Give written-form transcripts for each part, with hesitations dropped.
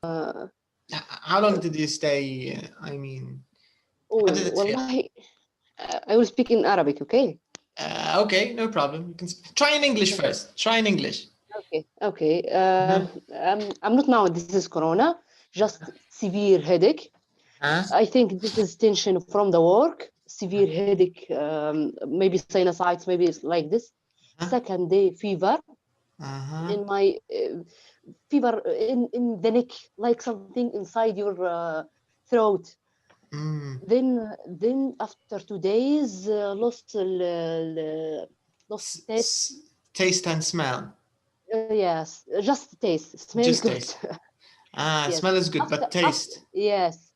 How long did you stay? I mean, how did it feel? والله, I will speak in Arabic, okay? Okay, no problem. You can try in English first. Try in English. Okay. I'm not now. This is Corona. Just severe headache. I think this is tension from the work. Severe headache. Maybe sinusitis. Maybe it's like this. Second day fever. In my fever in the neck, like something inside your throat. Then after 2 days, lost taste and smell. Yes, just taste. Smell just good. Taste. Yes. Smell is good, but taste. Yes.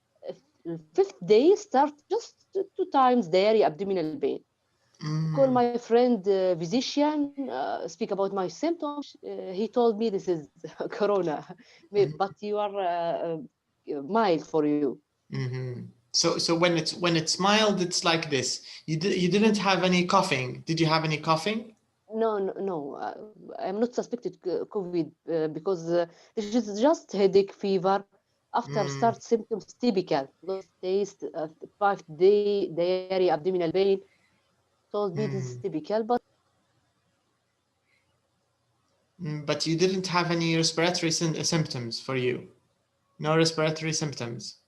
5th day start just 2 times diarrhea, abdominal pain. Call my friend physician, speak about my symptoms. He told me this is corona, but you are mild for you. So when it's mild, it's like this. You didn't have any coughing. Did you have any coughing? No. I'm not suspected COVID because this is just headache, fever. After start symptoms typical, lost taste, 5-day diarrhea, abdominal pain. Told me this is typical, but you didn't have any respiratory symptoms for you. No respiratory symptoms.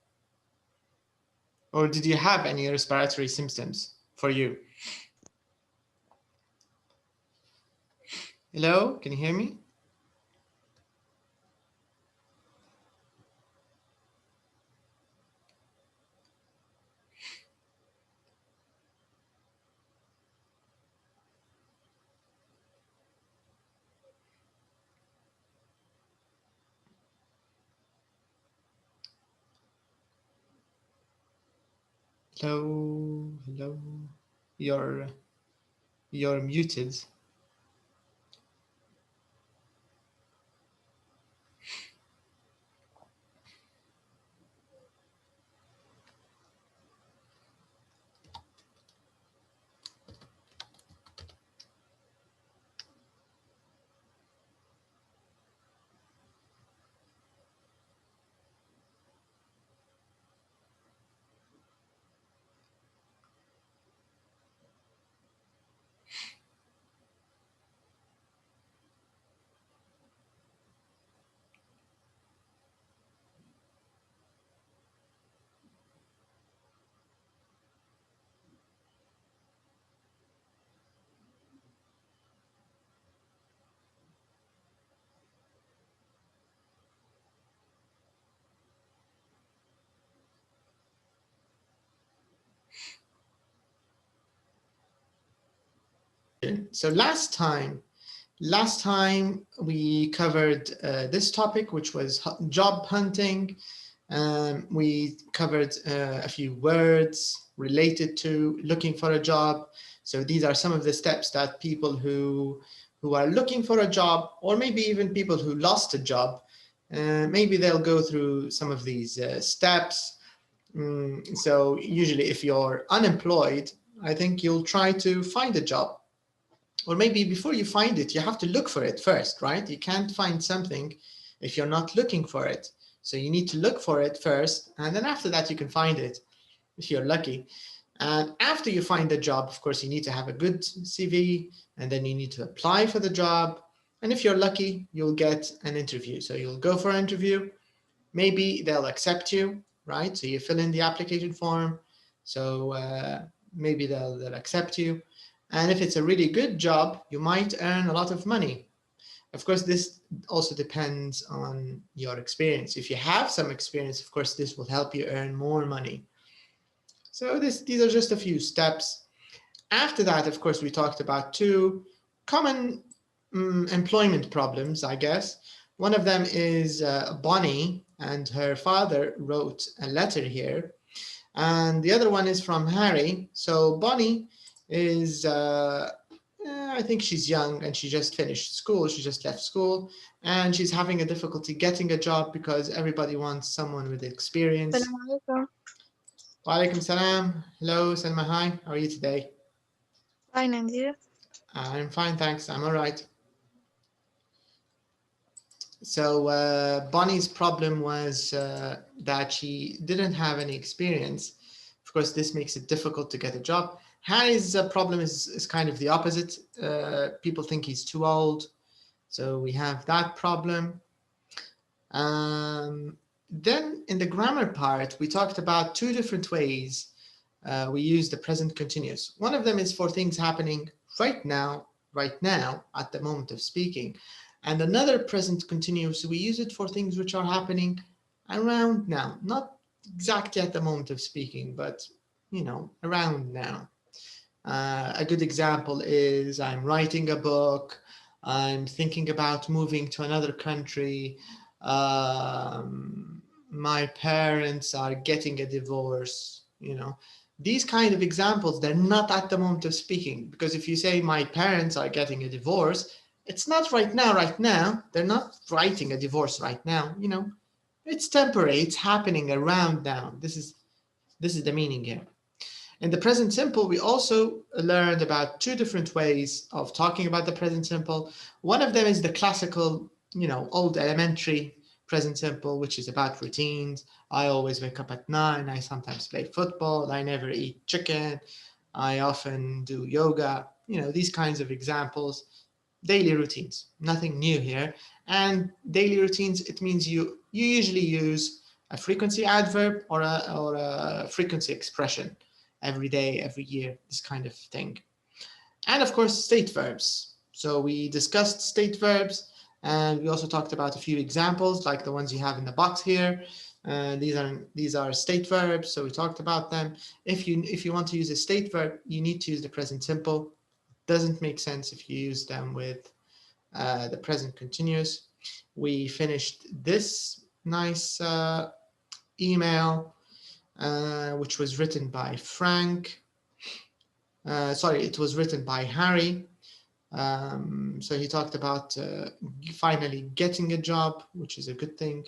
Or did you have any respiratory symptoms for you? Hello, can you hear me? Hello. You're muted. So last time we covered this topic, which was job hunting. We covered a few words related to looking for a job. So these are some of the steps that people who are looking for a job, or maybe even people who lost a job, maybe they'll go through some of these steps. So usually if you're unemployed, I think you'll try to find a job. Or maybe before you find it, you have to look for it first, right? You can't find something if you're not looking for it. So you need to look for it first, and then after that you can find it if you're lucky. And after you find the job, of course, you need to have a good CV, and then you need to apply for the job. And if you're lucky, you'll get an interview. So you'll go for an interview. Maybe they'll accept you, right? So you fill in the application form. So maybe they'll accept you. And if it's a really good job, you might earn a lot of money. Of course, this also depends on your experience. If you have some experience, of course, this will help you earn more money. So these are just a few steps. After that, of course, we talked about 2 common employment problems, I guess. One of them is Bonnie and her father wrote a letter here. And the other one is from Harry. So Bonnie is, I think she's young and she just finished school. She just left school and she's having a difficulty getting a job because everybody wants someone with experience. Assalamu alaikum. Wa alaikum salam. Hello, Salma. Hi. How are you today? Fine, and you? I'm fine, thanks. I'm all right. So Bonnie's problem was that she didn't have any experience. Of course, this makes it difficult to get a job. Harry's problem is kind of the opposite. People think he's too old. So we have that problem. Then in the grammar part, we talked about two different ways we use the present continuous. One of them is for things happening right now, at the moment of speaking. And another present continuous, we use it for things which are happening around now, not exactly at the moment of speaking, but around now. A good example is I'm writing a book, I'm thinking about moving to another country, my parents are getting a divorce, These kind of examples, they're not at the moment of speaking, because if you say my parents are getting a divorce, it's not right now. They're not writing a divorce right now, It's temporary, it's happening around now. This is the meaning here. In the present simple, we also learned about two different ways of talking about the present simple. One of them is the classical, old elementary present simple, which is about routines. I always wake up at 9. I sometimes play football. I never eat chicken. I often do yoga. These kinds of examples. Daily routines, nothing new here. And daily routines, it means you usually use a frequency adverb or a frequency expression. Every day, every year, this kind of thing. And of course, state verbs. So we discussed state verbs, and we also talked about a few examples like the ones you have in the box here. These are state verbs, so we talked about them. If you want to use a state verb, you need to use the present simple. Doesn't make sense if you use them with the present continuous. We finished this nice email, which was written by Frank. Sorry, it was written by Harry. So he talked about finally getting a job, which is a good thing.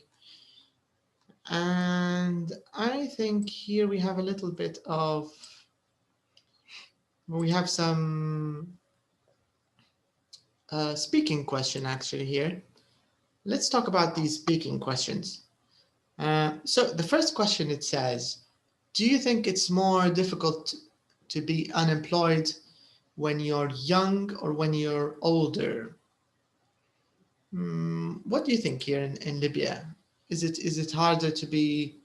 And I think here we have a little bit of, we have some speaking question actually here. Let's talk about these speaking questions. So the first question, it says, do you think it's more difficult to be unemployed when you're young or when you're older? What do you think here in Libya? Is it harder to be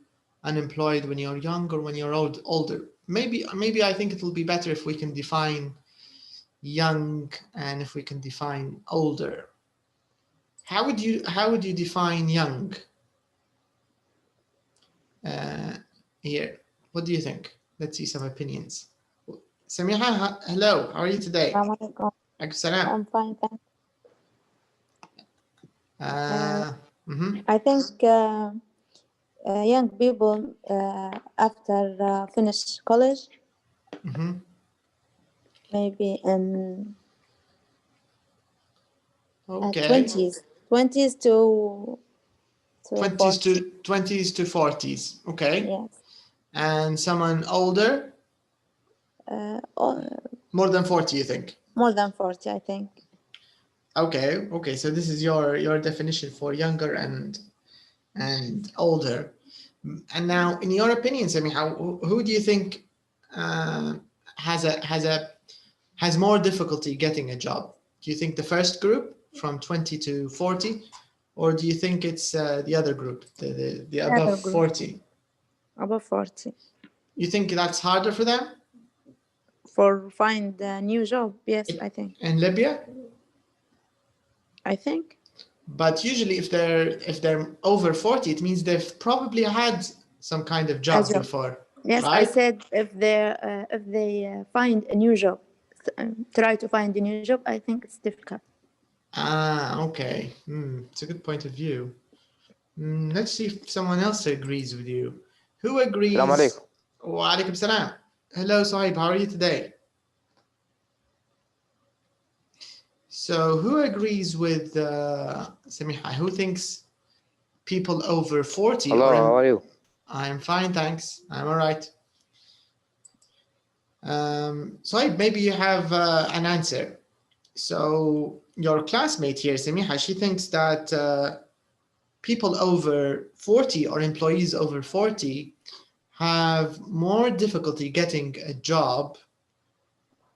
unemployed when you're young or when you're older? Maybe I think it will be better if we can define young and if we can define older. How would you define young? Here, what do you think? Let's see some opinions. Samiha, hello, how are you today? I'm fine, thanks. I think young people after finish college, maybe in 20s to 20s to 40s. Okay. Yes. And someone older? More than 40, you think? More than 40, I think. Okay. So this is your definition for younger and older. And now, in your opinion, Samiha, who do you think has more difficulty getting a job? Do you think the first group from 20 to 40, or do you think it's the other group, the above 40? Above 40. You think that's harder for them? For find a new job, yes, I think. In Libya? I think. But usually if they're over 40, it means they've probably had some kind of job before. Yes, right? I said if they find a new job, try to find a new job, I think it's difficult. Okay. It's a good point of view. Let's see if someone else agrees with you. Who agrees? Assalamu alaikum. Wa alaikum salam. Hello, Sahib. How are you today? So who agrees with Samiha? Who thinks people over 40? Hello, how are you? I'm fine, thanks. I'm all right. Sahib, maybe you have an answer. So your classmate here, Samiha, she thinks that people over 40 or employees over 40 have more difficulty getting a job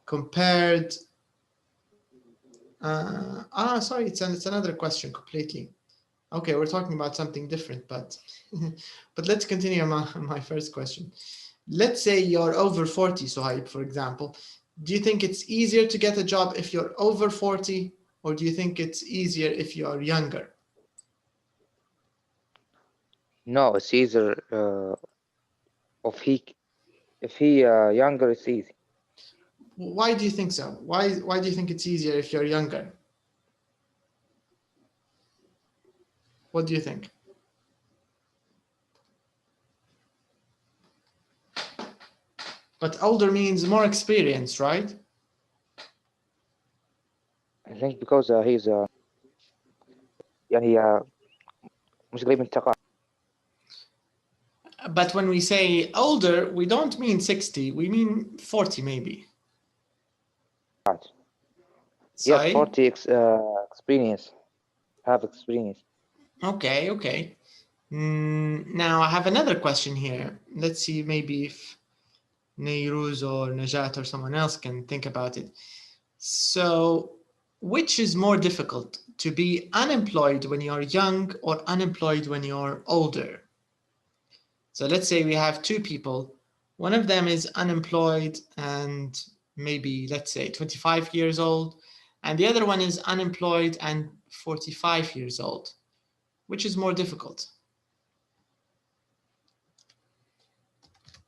compared. Sorry, it's another question completely. Okay, we're talking about something different, but but let's continue my first question. Let's say you're over 40, Suhaib, for example. Do you think it's easier to get a job if you're over 40, or do you think it's easier if you're younger? No, it's easier if he younger, it's easy. Why do you think so? Why do you think it's easier if you're younger? What do you think? But older means more experience, right? I think because he's يعني مش قريب من الثقافة. But when we say older, we don't mean 60, we mean 40 maybe. Yes, 40 experience. Have experience. Okay, okay. Now I have another question here. Let's see maybe if Neyruz or Najat or someone else can think about it. So, which is more difficult, to be unemployed when you're young or unemployed when you're older? So let's say we have two people. One of them is unemployed and maybe, let's say, 25 years old, and the other one is unemployed and 45 years old. Which is more difficult?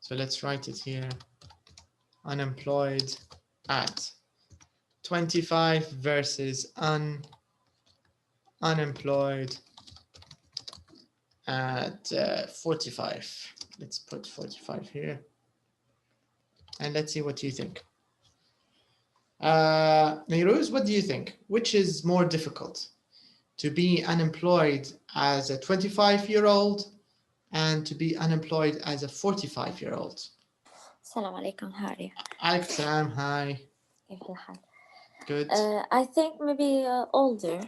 So let's write it here. Unemployed at 25 versus unemployed at 45. Let's put 45 here. And let's see what you think. Neyruz, what do you think? Which is more difficult? To be unemployed as a 25-year-old and to be unemployed as a 45-year-old? السلام عليكم. Hi. Alaikum salam. Hi. كيف الحال? Good. I think maybe older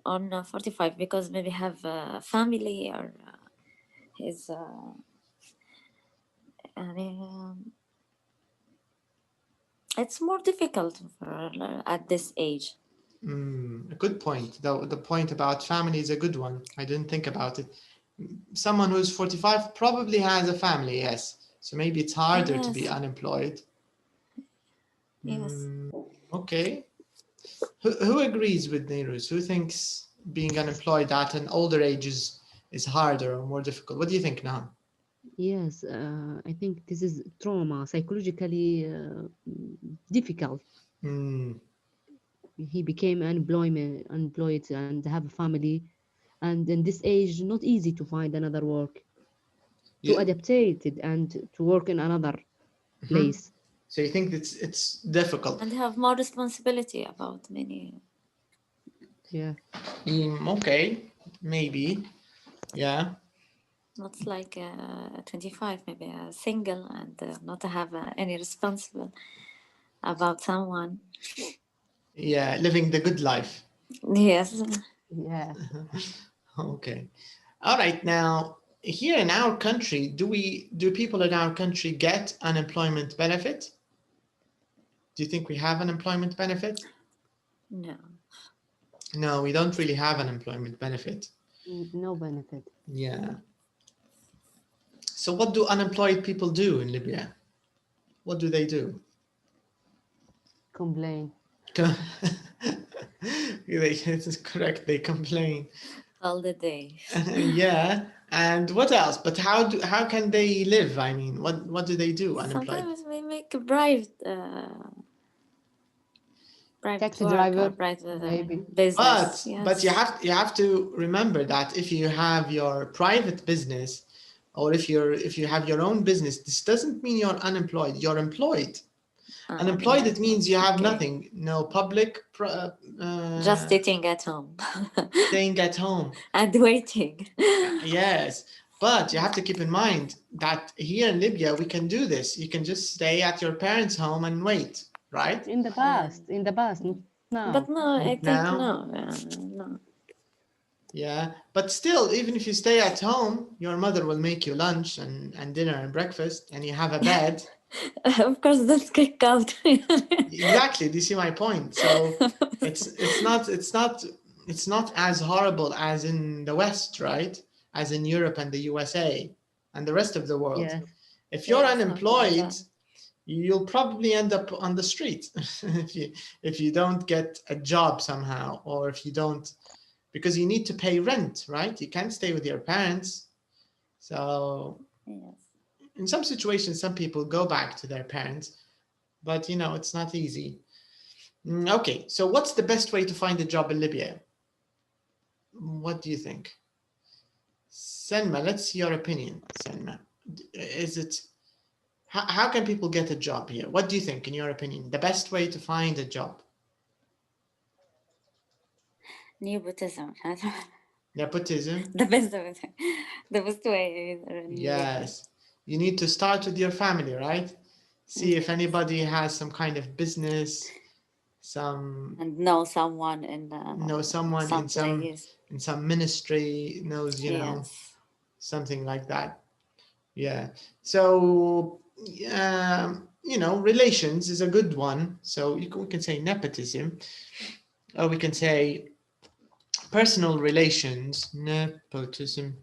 on 45 because maybe have a family or his it's more difficult for at this age. A good point. The point about family is a good one. I didn't think about it. Someone who's 45 probably has a family, yes. So maybe it's harder to be unemployed. Yes. Okay. Who agrees with Neyruz? Who thinks being unemployed at an older age is harder or more difficult? What do you think now? Yes, I think this is trauma, psychologically difficult. He became unemployed and have a family, and in this age, not easy to find another work, to adaptate it and to work in another place. So you think it's difficult? And have more responsibility about many. Yeah. Okay, maybe. Yeah. Not like 25, maybe single and not have any responsible about someone. Yeah, living the good life. Yes. Yeah. Okay. All right. Now, here in our country, do people in our country get unemployment benefit? Do you think we have unemployment benefit? No. No, we don't really have unemployment benefit. No benefit. Yeah. So what do unemployed people do in Libya? What do they do? Complain. It is correct. They complain. All the day. Yeah. And what else? But how can they live? I mean, what do they do? Unemployed. Sometimes we make a private Taxi driver, private maybe. business. But you have to remember that if you have your private business, or if you have your own business, this doesn't mean you're unemployed. You're employed. Unemployed, it means you have nothing, no public. Just sitting at home. Staying at home. And waiting. Yes, but you have to keep in mind that here in Libya, we can do this. You can just stay at your parents' home and wait, right? In the past, no. But no, I think Now? no. Yeah, but still, even if you stay at home, your mother will make you lunch and dinner and breakfast, and you have a bed. Of course, that's kick out. Exactly. Do you see my point? So it's not as horrible as in the West, right? As in Europe and the USA and the rest of the world. Yes. If you're Yeah, something like unemployed, that. you'll probably end up on the street if you don't get a job somehow, or if you don't, because you need to pay rent, right? You can't stay with your parents. So Yes. in some situations, some people go back to their parents, but you know, it's not easy. Okay, so what's the best way to find a job in Libya? What do you think? Selma, let's see your opinion. Selma, is it, how can people get a job here? What do you think, in your opinion, the best way to find a job? Nepotism. Nepotism? The best of it. The best way. Yes. You need to start with your family, right? See if anybody has some kind of business, and know someone in in some ministry, knows, you know, yes. something like that. Yeah. So you know, relations is a good one. So we can say nepotism, or we can say personal relations, nepotism,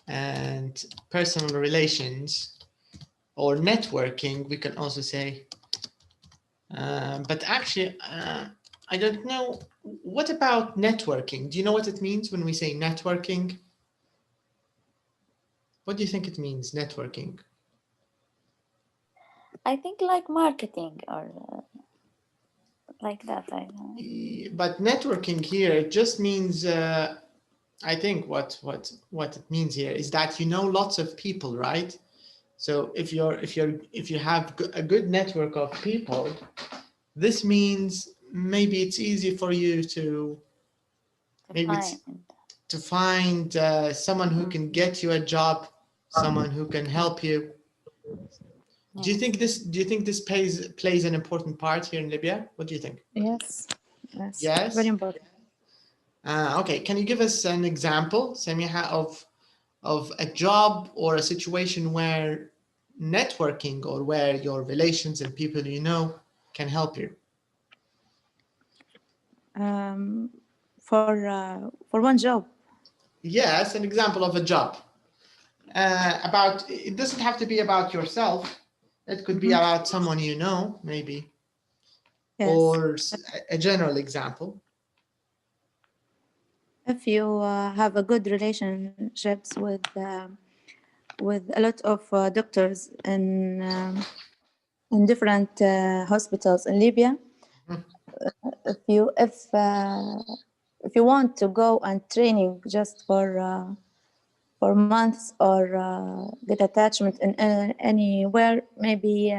and personal relations, or networking, we can also say. But actually, I don't know. What about networking? Do you know what it means when we say networking? What do you think it means, networking? I think like marketing or like that. I don't know. But networking here just means, I think what it means here is that you know lots of people, right? So if you have a good network of people, this means maybe it's easy for you to find someone who can get you a job, someone who can help you. Yes. Do you think this plays an important part here in Libya? What do you think? Yes. Yes. Yes. Very important. Okay. Can you give us an example, Samiha, of a job or a situation where networking, or where your relations and people you know can help you? For one job. Yes, an example of a job. It doesn't have to be about yourself. It could be about someone you know, maybe. Yes. Or a general example. If you have a good relationships with a lot of doctors in different hospitals in Libya, if you want to go and training just for months, or get attachment in anywhere, maybe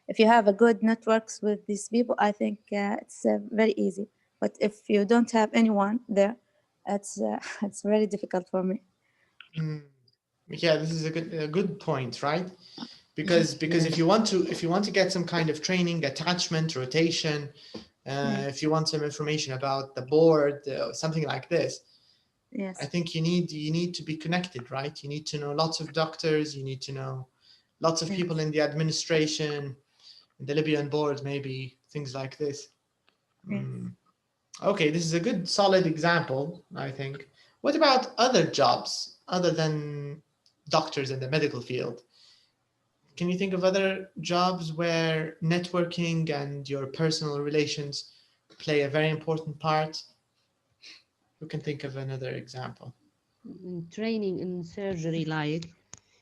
if you have a good networks with these people, I think it's very easy. But if you don't have anyone there, it's very difficult for me. Yeah, this is a good point, right? Because if you want to get some kind of training, attachment, rotation, if you want some information about the board, something like this, Yes. I think you need to be connected, right? You need to know lots of doctors. You need to know lots of people in the administration, in the Libyan board, maybe things like this. Yes. Okay, this is a good solid example, I think. What about other jobs other than doctors in the medical field? Can you think of other jobs where networking and your personal relations play a very important part? Who can think of another example? Training in surgery, like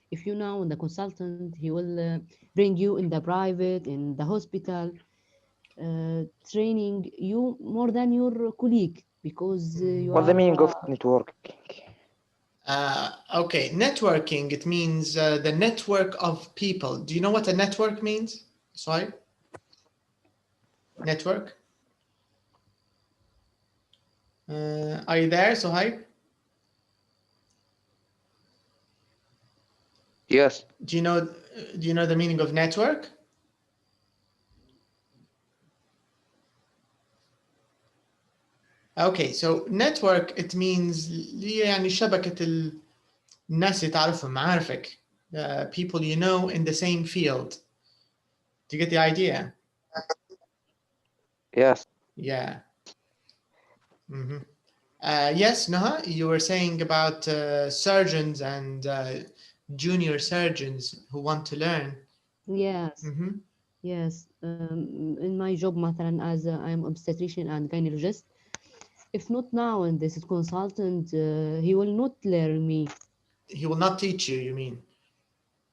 if you know the consultant, he will bring you in the private, in the hospital, training you more than your colleague, because you What's the are meaning of networking? Okay, networking, it means the network of people. Do you know what a network means? Sorry? Network? Are you there, Suhaib? Yes. Do you know the meaning of network? Okay, so network, it means يعني شبكة الناس اللي تعرفهم معارفك, people you know in the same field. Do you get the idea? Yes. Yeah. Yes, Noha, you were saying about surgeons and junior surgeons who want to learn. Yes. Yes. In my job مثلا as I'm obstetrician and gynecologist, if not now and this consultant, he will not learn me. He will not teach you, you mean?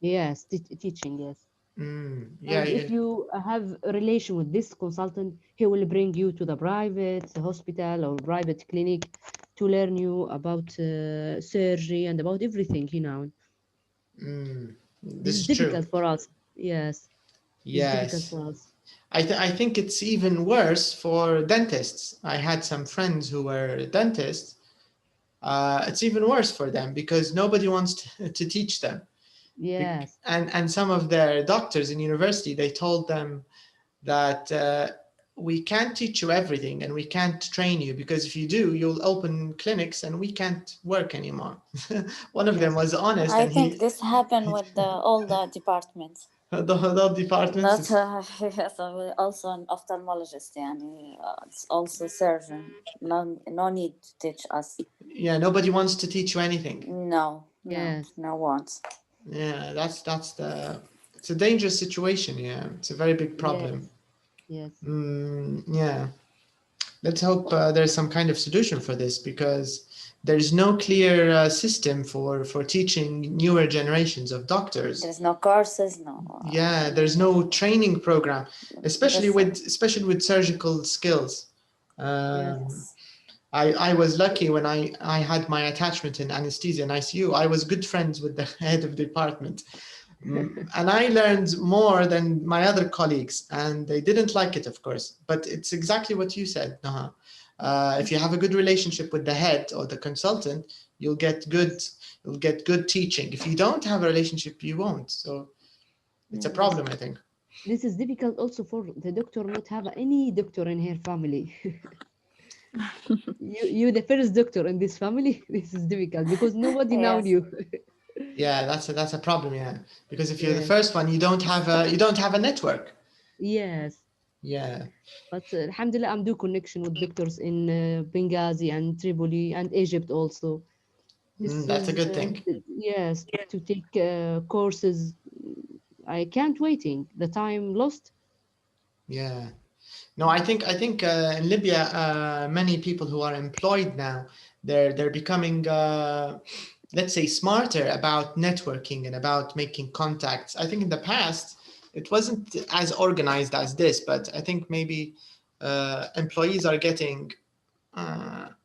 Yes, teaching, yes. Yeah, and if you have a relation with this consultant, he will bring you to the private hospital or private clinic to learn you about surgery and about everything, you know. This is difficult true for us. Yes. It's difficult Yes. for us. I think it's even worse for dentists. I had some friends who were dentists. It's even worse for them because nobody wants to teach them. Yes. And some of their doctors in university, they told them that we can't teach you everything and we can't train you because if you do, you'll open clinics and we can't work anymore. One of them was honest. I and think this happened with all the departments. the whole departments. Yes, also an ophthalmologist, it's also surgeon. No need to teach us. Yeah, nobody wants to teach you anything. No, Yes. no wants. Yeah, it's a dangerous situation. Yeah, it's a very big problem. Yes. Yeah, let's hope there's some kind of solution for this because there's no clear system for teaching newer generations of doctors. There's no courses, no. Yeah, there's no training program, especially with surgical skills. Yes. I was lucky when I had my attachment in anesthesia and ICU. I was good friends with the head of the department. And I learned more than my other colleagues, and they didn't like it, of course. But it's exactly what you said, Naha. If you have a good relationship with the head or the consultant, you'll get good teaching. If you don't have a relationship, you won't. So it's a problem, I think. This is difficult also for the doctor not have any doctor in her family. you the first doctor in this family. This is difficult because nobody knows you. Yeah, that's a problem. Yeah, because if you're the first one, you don't have a network. Yes. Yeah. But alhamdulillah, I'm do connection with doctors in Benghazi and Tripoli and Egypt also. That's a good thing. Yes, to take courses. I can't waiting. The time lost. Yeah. No, I think in Libya, many people who are employed now, they're becoming, let's say, smarter about networking and about making contacts. I think in the past it wasn't as organized as this, but I think maybe employees are getting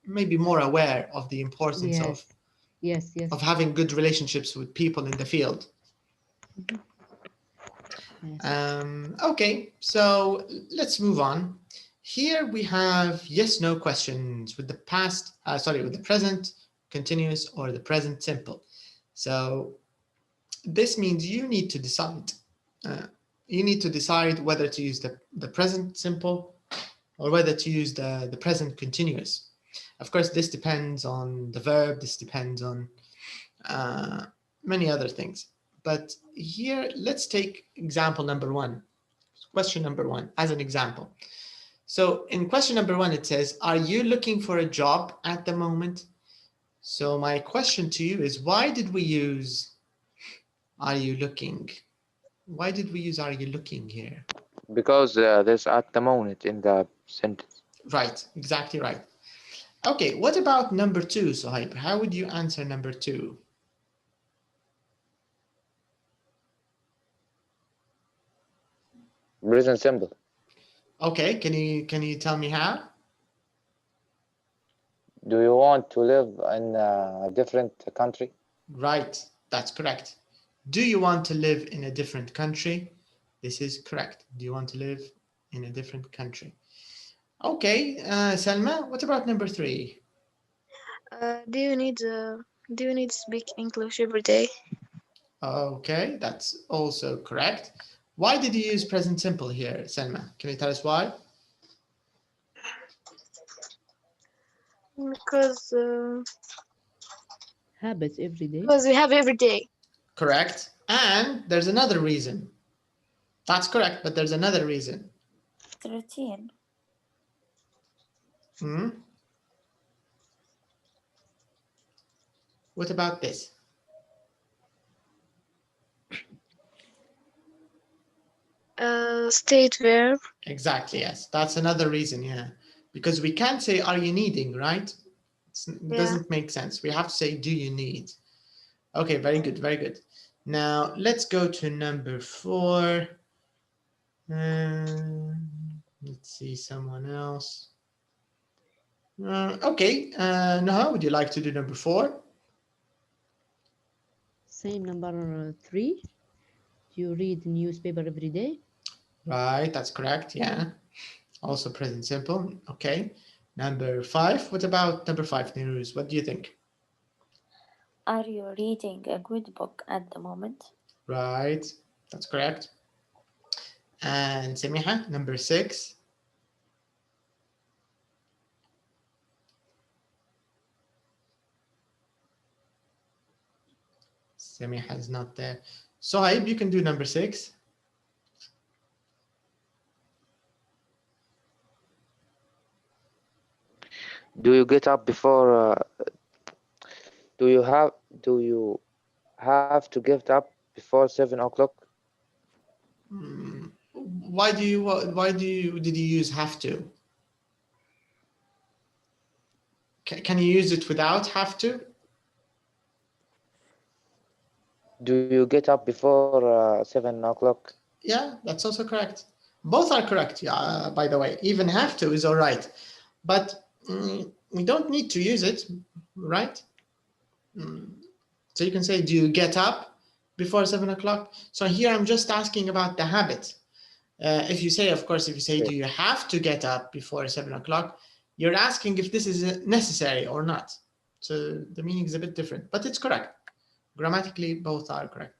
maybe more aware of the importance of having good relationships with people in the field. Okay, so let's move on. Here we have yes/no questions with the past, with the present continuous or the present simple. So this means you need to decide. You need to decide whether to use the present simple or whether to use the present continuous. Of course, this depends on the verb. This depends on many other things. But here, let's take example number one. Question number one as an example. So in question number one, it says, are you looking for a job at the moment? So my question to you is, why did we use are you looking? Why did we use are you looking here? Because there's at the moment in the sentence. Right, exactly right. Okay, what about number two, Suhaib? How would you answer number two? Present simple. Okay, can you tell me how? Do you want to live in a different country? Right, that's correct. Do you want to live in a different country? This is correct. Do you want to live in a different country? Okay, Salma, what about number three? Do you need to speak English every day? Okay, that's also correct. Why did you use present simple here, Salma? Can you tell us why? Because Habits every day. we have every day. Correct. And there's another reason. That's correct, but there's another reason. The routine. Hmm? What about this? State verb. Exactly, yes. That's another reason, yeah. Because we can't say, are you needing, right? It doesn't make sense. We have to say, do you need? Okay, very good, very good. Now, let's go to number 4. Let's see someone else. Okay, Noha, would you like to do number 4? Same number 3. Do you read the newspaper every day? Right, that's correct, yeah. Also present simple, okay. Number 5, what about number 5, Niruz? What do you think? Are you reading a good book at the moment? Right, that's correct. And Semiha, number 6. Semiha is not there. Sohaib, you can do number 6. Do you get up before? Do you have to get up before 7 o'clock? Did you use have to? Can you use it without have to? Do you get up before 7 o'clock? Yeah, that's also correct. Both are correct, by the way. Even have to is all right. But we don't need to use it, right? So you can say, do you get up before 7 o'clock? So here I'm just asking about the habit. If you say, do you have to get up before 7 o'clock? You're asking if this is necessary or not. So the meaning is a bit different, but it's correct. Grammatically, both are correct.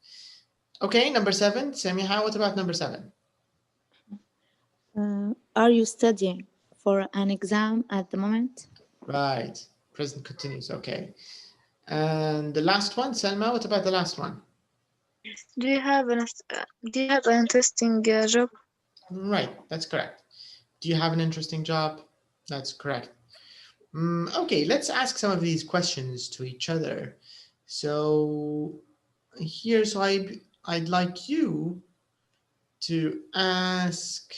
Okay, number 7. Samiha, what about number 7? Are you studying for an exam at the moment? Right. Present continuous. Okay. And the last one, Selma, what about the last one? Do you have an interesting job? Right, that's correct. Do you have an interesting job? That's correct. Okay, let's ask some of these questions to each other. So here's why I'd like you to ask.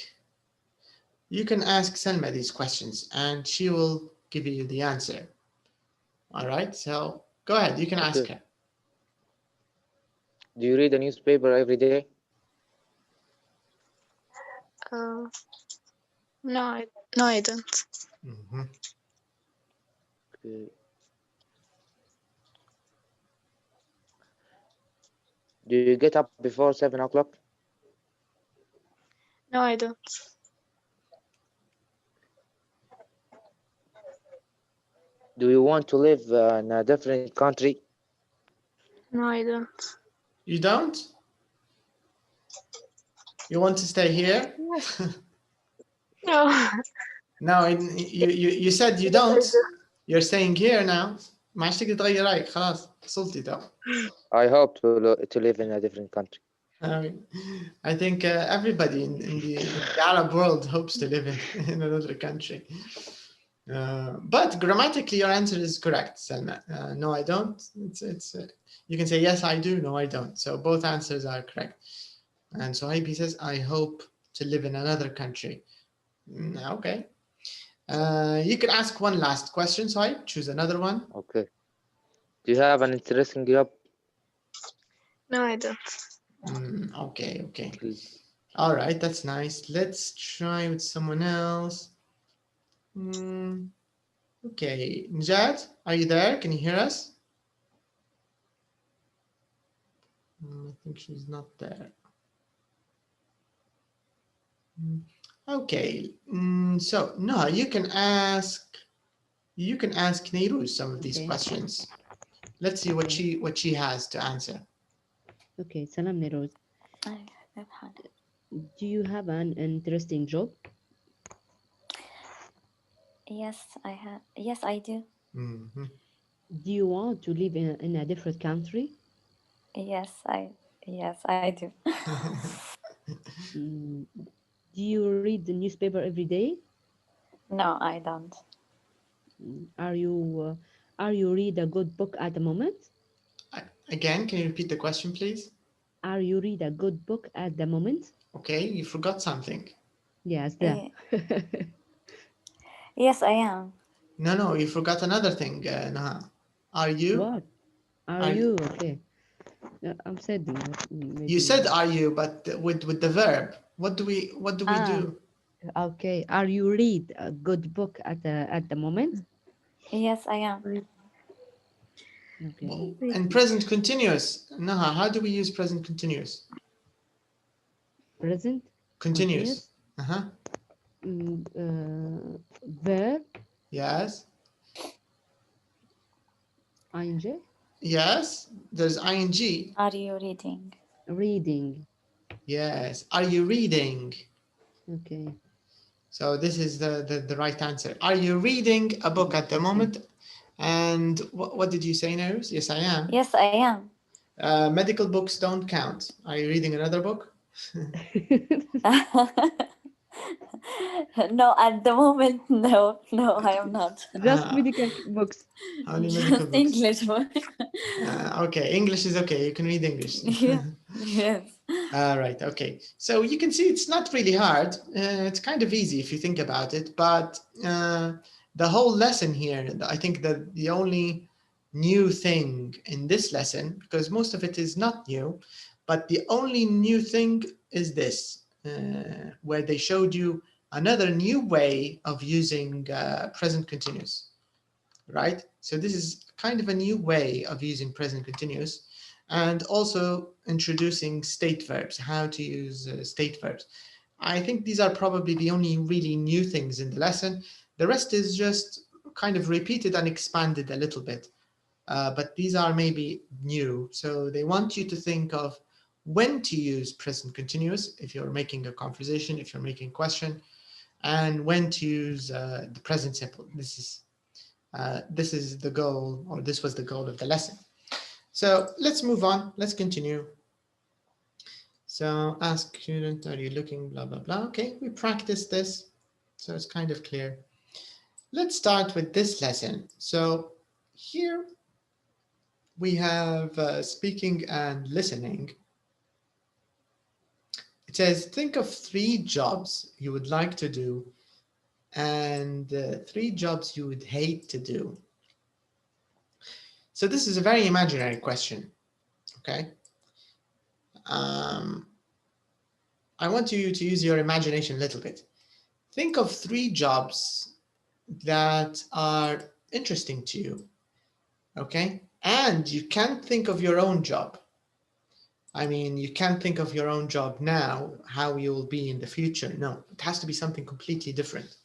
You can ask Selma these questions and she will give you the answer. All right, so go ahead, you can ask her. Do you read a newspaper every day? No, I don't. Okay. Do you get up before 7 o'clock? No, I don't. Do you want to live in a different country? No, I don't. You don't? You want to stay here? No. No, you said you don't. You're staying here now. ما عادش تقدر تغير رأيك خلاص وصلتي تو. I hope to live in a different country. I think everybody in the Arab world hopes to live in another country. But grammatically, your answer is correct, Selma. No, I don't. You can say yes, I do. No, I don't. So both answers are correct. And Sohaib, he says, I hope to live in another country. Okay. You can ask one last question, Sohaib. Choose another one. Okay. Do you have an interesting job? No, I don't. Okay. All right, that's nice. Let's try with someone else. Okay, Najat, are you there? Can you hear us? I think she's not there. Okay, so no, you can ask Neiruz some of these questions. Let's see what she has to answer. Okay, Salam Niruz. Do you have an interesting job? Yes, I have. Yes, I do. Mhm. Do you want to live in a different country? Yes, I do. Mm, do you read the newspaper every day? No, I don't. Are you read a good book at the moment? Again, can you repeat the question, please? Are you read a good book at the moment? Okay, you forgot something. Yes, Eh, Yes, I am. No, you forgot another thing, Naha. Are you? What? Are Are you okay? I'm said you said maybe. are you, but with the verb. What do we Ah, do? okay. Are you read a good book at the moment? Yes, I am. Okay. And present continuous. Naha, how do we use present continuous? Present Continuous. continuous. Uh-huh. Verb Yes. ing. Yes. There's ing. Are you reading? Reading. Yes. Are you reading? Okay. So this is the right answer. Are you reading a book at the moment? And what did you say, Nose? Yes, I am. Yes, I am. Medical books don't count. Are you reading another book? No, at the moment, no, I am not. Just medical books. Only medical Just books. English book. Okay, English is okay. You can read English. Yeah. Yes. Right, okay. So you can see it's not really hard. It's kind of easy if you think about it, but the whole lesson here, I think that the only new thing in this lesson, because most of it is not new, but the only new thing is this, where they showed you another new way of using present continuous, right? So this is kind of a new way of using present continuous, and also introducing state verbs, how to use state verbs. I think these are probably the only really new things in the lesson. The rest is just kind of repeated and expanded a little bit. But these are maybe new. So they want you to think of when to use present continuous if you're making a conversation, if you're making a question, and when to use the present simple. This is the goal, or this was the goal of the lesson. So let's move on. Let's continue. So ask student, are you looking, blah, blah, blah. Okay, we practiced this, so it's kind of clear. Let's start with this lesson. So here we have speaking and listening. It says, think of 3 jobs you would like to do and 3 jobs you would hate to do. So this is a very imaginary question, okay? I want you to use your imagination a little bit. Think of 3 jobs that are interesting to you, okay? And you can't think of your own job. I mean, you can't think of your own job now, how you will be in the future. No, it has to be something completely different.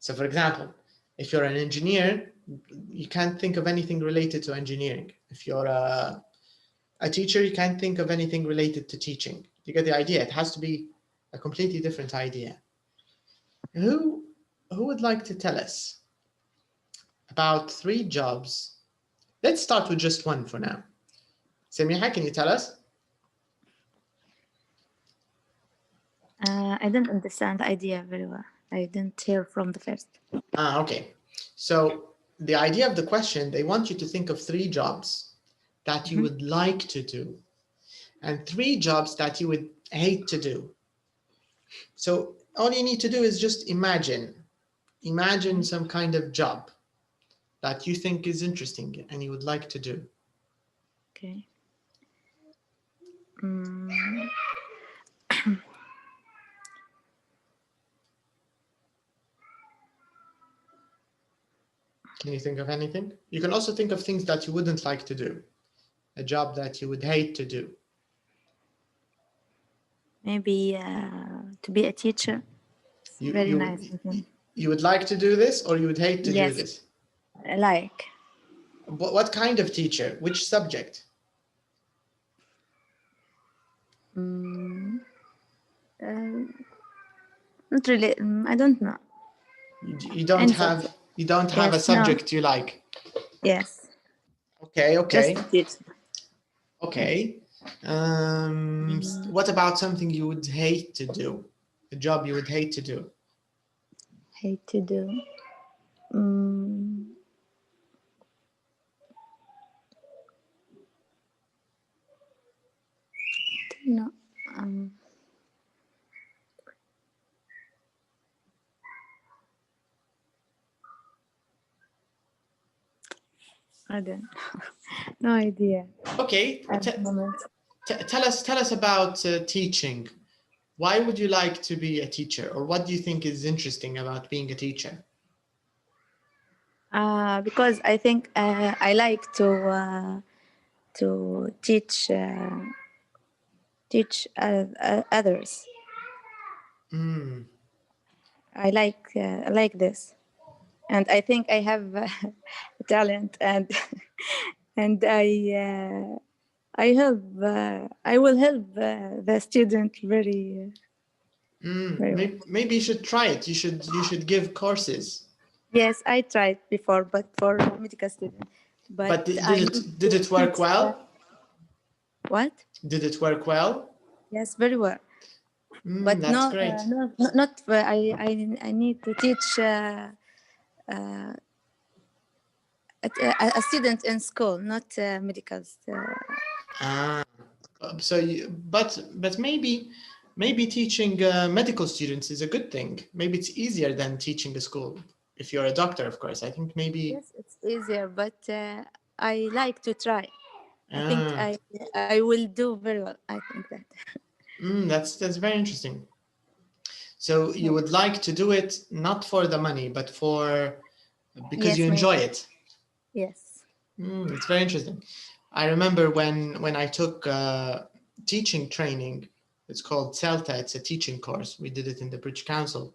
So for example, if you're an engineer, you can't think of anything related to engineering. If you're a teacher, you can't think of anything related to teaching. You get the idea? It has to be a completely different idea. Who would like to tell us about 3 jobs? Let's start with just one for now. Samiha, can you tell us? I didn't understand the idea very well. I didn't hear from the first. Okay. So the idea of the question, they want you to think of 3 jobs that you would like to do and 3 jobs that you would hate to do. So all you need to do is just imagine some kind of job that you think is interesting and you would like to do. Okay. Can you think of anything? You can also think of things that you wouldn't like to do, a job that you would hate to do. Maybe to be a teacher. It's very nice. You would like to do this, or you would hate to do this? Like. What kind of teacher? Which subject? Not really. I don't know. You don't Any have subject. you don't have a Yes, no. subject you like. Yes. Okay, okay, Just teach. okay. What about something you would hate to do? A job you would hate to do? Hate to do. No. I don't. No idea. Okay. At the moment. Tell us about teaching. Why would you like to be a teacher, or what do you think is interesting about being a teacher? Because I think I like to teach others. I like this, and I think I have talent, and and I will help the student very. Very well. Maybe you should try it. You should give courses. Yes, I tried before, but for medical students. But did it work well? What? Did it work well? Yes, very well. But that's no, great. not. I need to teach a student in school, not medicals. So, but maybe teaching medical students is a good thing. Maybe it's easier than teaching a school. If you're a doctor, of course, I think maybe. Yes, it's easier, but I like to try. I think I will do very well. I think that. That's very interesting. So you would like to do it not for the money, but because you enjoy it. Yes. It's very interesting. I remember when I took teaching training. It's called الثالث. It's a teaching course. We did it in the British Council,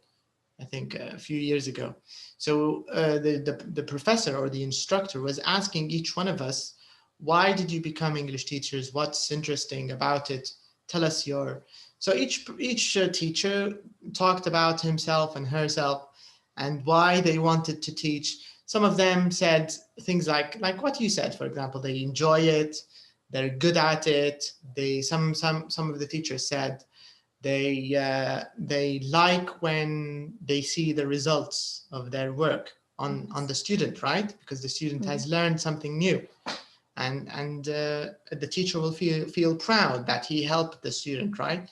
I think a few years ago. So the professor or the instructor was asking each one of us, why did you become English teachers? What's interesting about it? Tell us your. So each teacher talked about himself and herself and why they wanted to teach. Some of them said things like what you said, for example, they enjoy it, they're good at it. Some of the teachers said they like when they see the results of their work on the student, right? Because the student has learned something new, and the teacher will feel proud that he helped the student, right?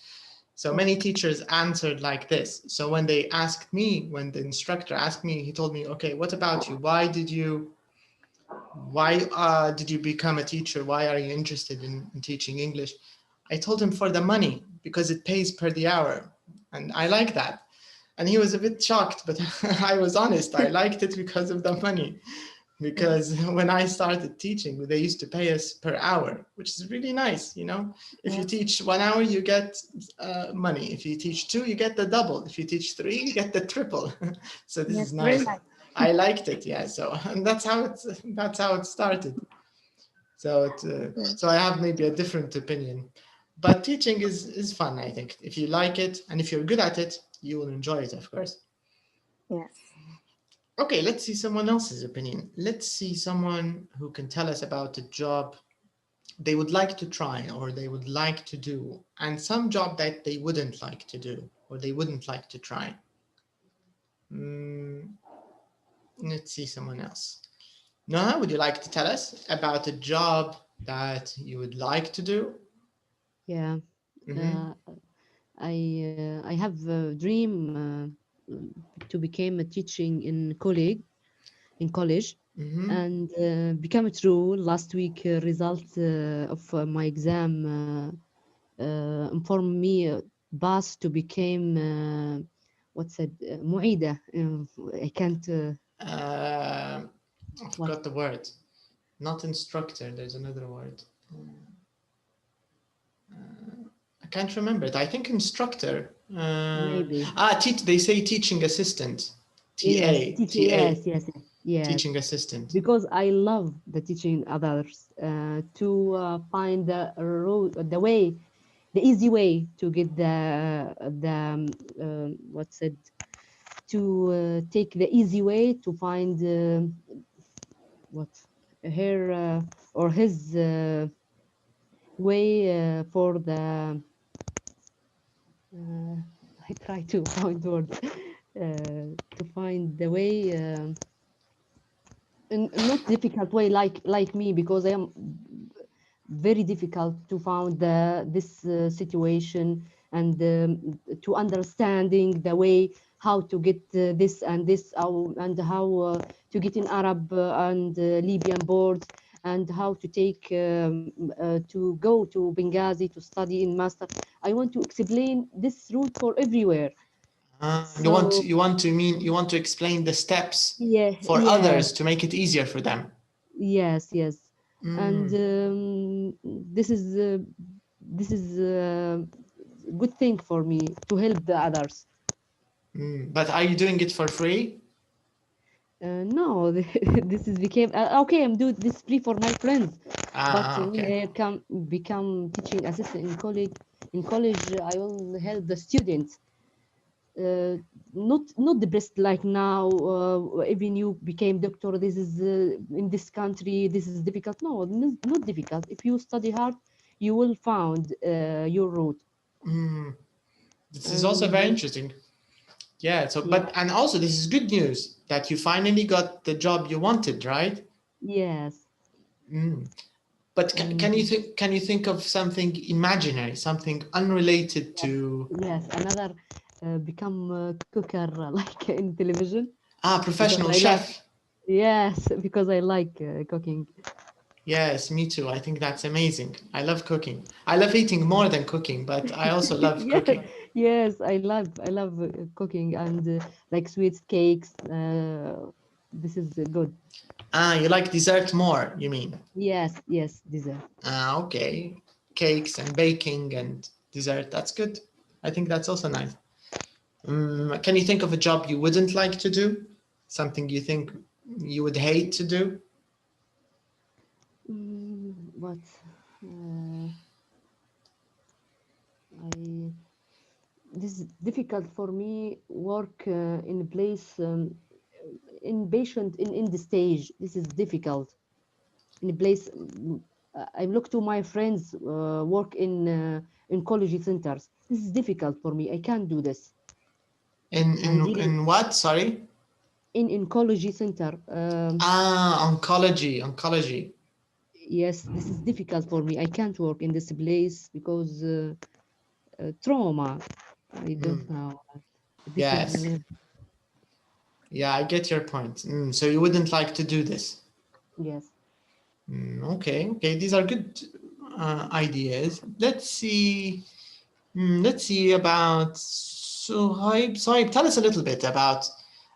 So many teachers answered like this. So when the instructor asked me, he told me, okay, what about you? Why did you become a teacher? Why are you interested in teaching English? I told him for the money, because it pays per the hour. And I like that. And he was a bit shocked, but I was honest. I liked it because of the money. Because when I started teaching, they used to pay us per hour, which is really nice. If you teach 1 hour, you get money. If you teach 2, you get the double. If you teach 3, you get the triple. So this is nice. I liked it. Yeah. So and that's how it started. So so I have maybe a different opinion, but teaching is fun. I think if you like it and if you're good at it, you will enjoy it, of course. Yes. Okay, let's see someone else's opinion. Let's see someone who can tell us about a job they would like to try or they would like to do, and some job that they wouldn't like to do or they wouldn't like to try. Let's see someone else. Noah, would you like to tell us about a job that you would like to do? Yeah. I have a dream to become a teaching in college, and become true. Last week, result of my exam informed me pass to become what's it? معيدة. I can't. I forgot the word. Not instructor. There's another word. I can't remember it. I think instructor. Maybe. They say teaching assistant. TA. Yes. Teaching assistant. Because I love the teaching others to find the route, the easy way to get to take the easy way to find what her or his way for the I try to find words to find the way in not difficult way like me, because I am very difficult to find this situation and to understanding the way how to get this and this and how to get in Arab and Libyan boards, and how to take to go to Benghazi to study in master. I want to explain this route for everywhere. You want to explain the steps Yeah, for yeah. others to make it easier for them. Yes. And this is a good thing for me to help the others. But are you doing it for free? No, this is became okay. I'm doing this free for my friends, but when I become teaching assistant in college, I will help the students. Not the best like now. Even you became doctor. This is in this country. This is difficult. No, not difficult. If you study hard, you will find your route. This is also very interesting. Yeah. So, but and also this is good news that you finally got the job you wanted, right? Yes. But can you think of something imaginary, something unrelated to? Yes, another become cooker like in television. Professional chef. Yes, because I like cooking. Yes, me too. I think that's amazing. I love cooking. I love eating more than cooking, but I also love cooking. Yes, I love cooking and like sweets, cakes. This is good. You like dessert more, you mean? Yes, dessert. Okay. Cakes and baking and dessert. That's good. I think that's also nice. Can you think of a job you wouldn't like to do? Something you think you would hate to do? What? This is difficult for me. Work in a place inpatient in the stage. This is difficult. In a place, I look to my friends work in oncology centers. This is difficult for me. I can't do this. In what? Sorry. In oncology center. Oncology. Yes, this is difficult for me. I can't work in this place because trauma. I don't know. Yes. Yeah, I get your point. So you wouldn't like to do this? Yes. Okay. These are good ideas. Let's see. Let's see about Suhaib, tell us a little bit about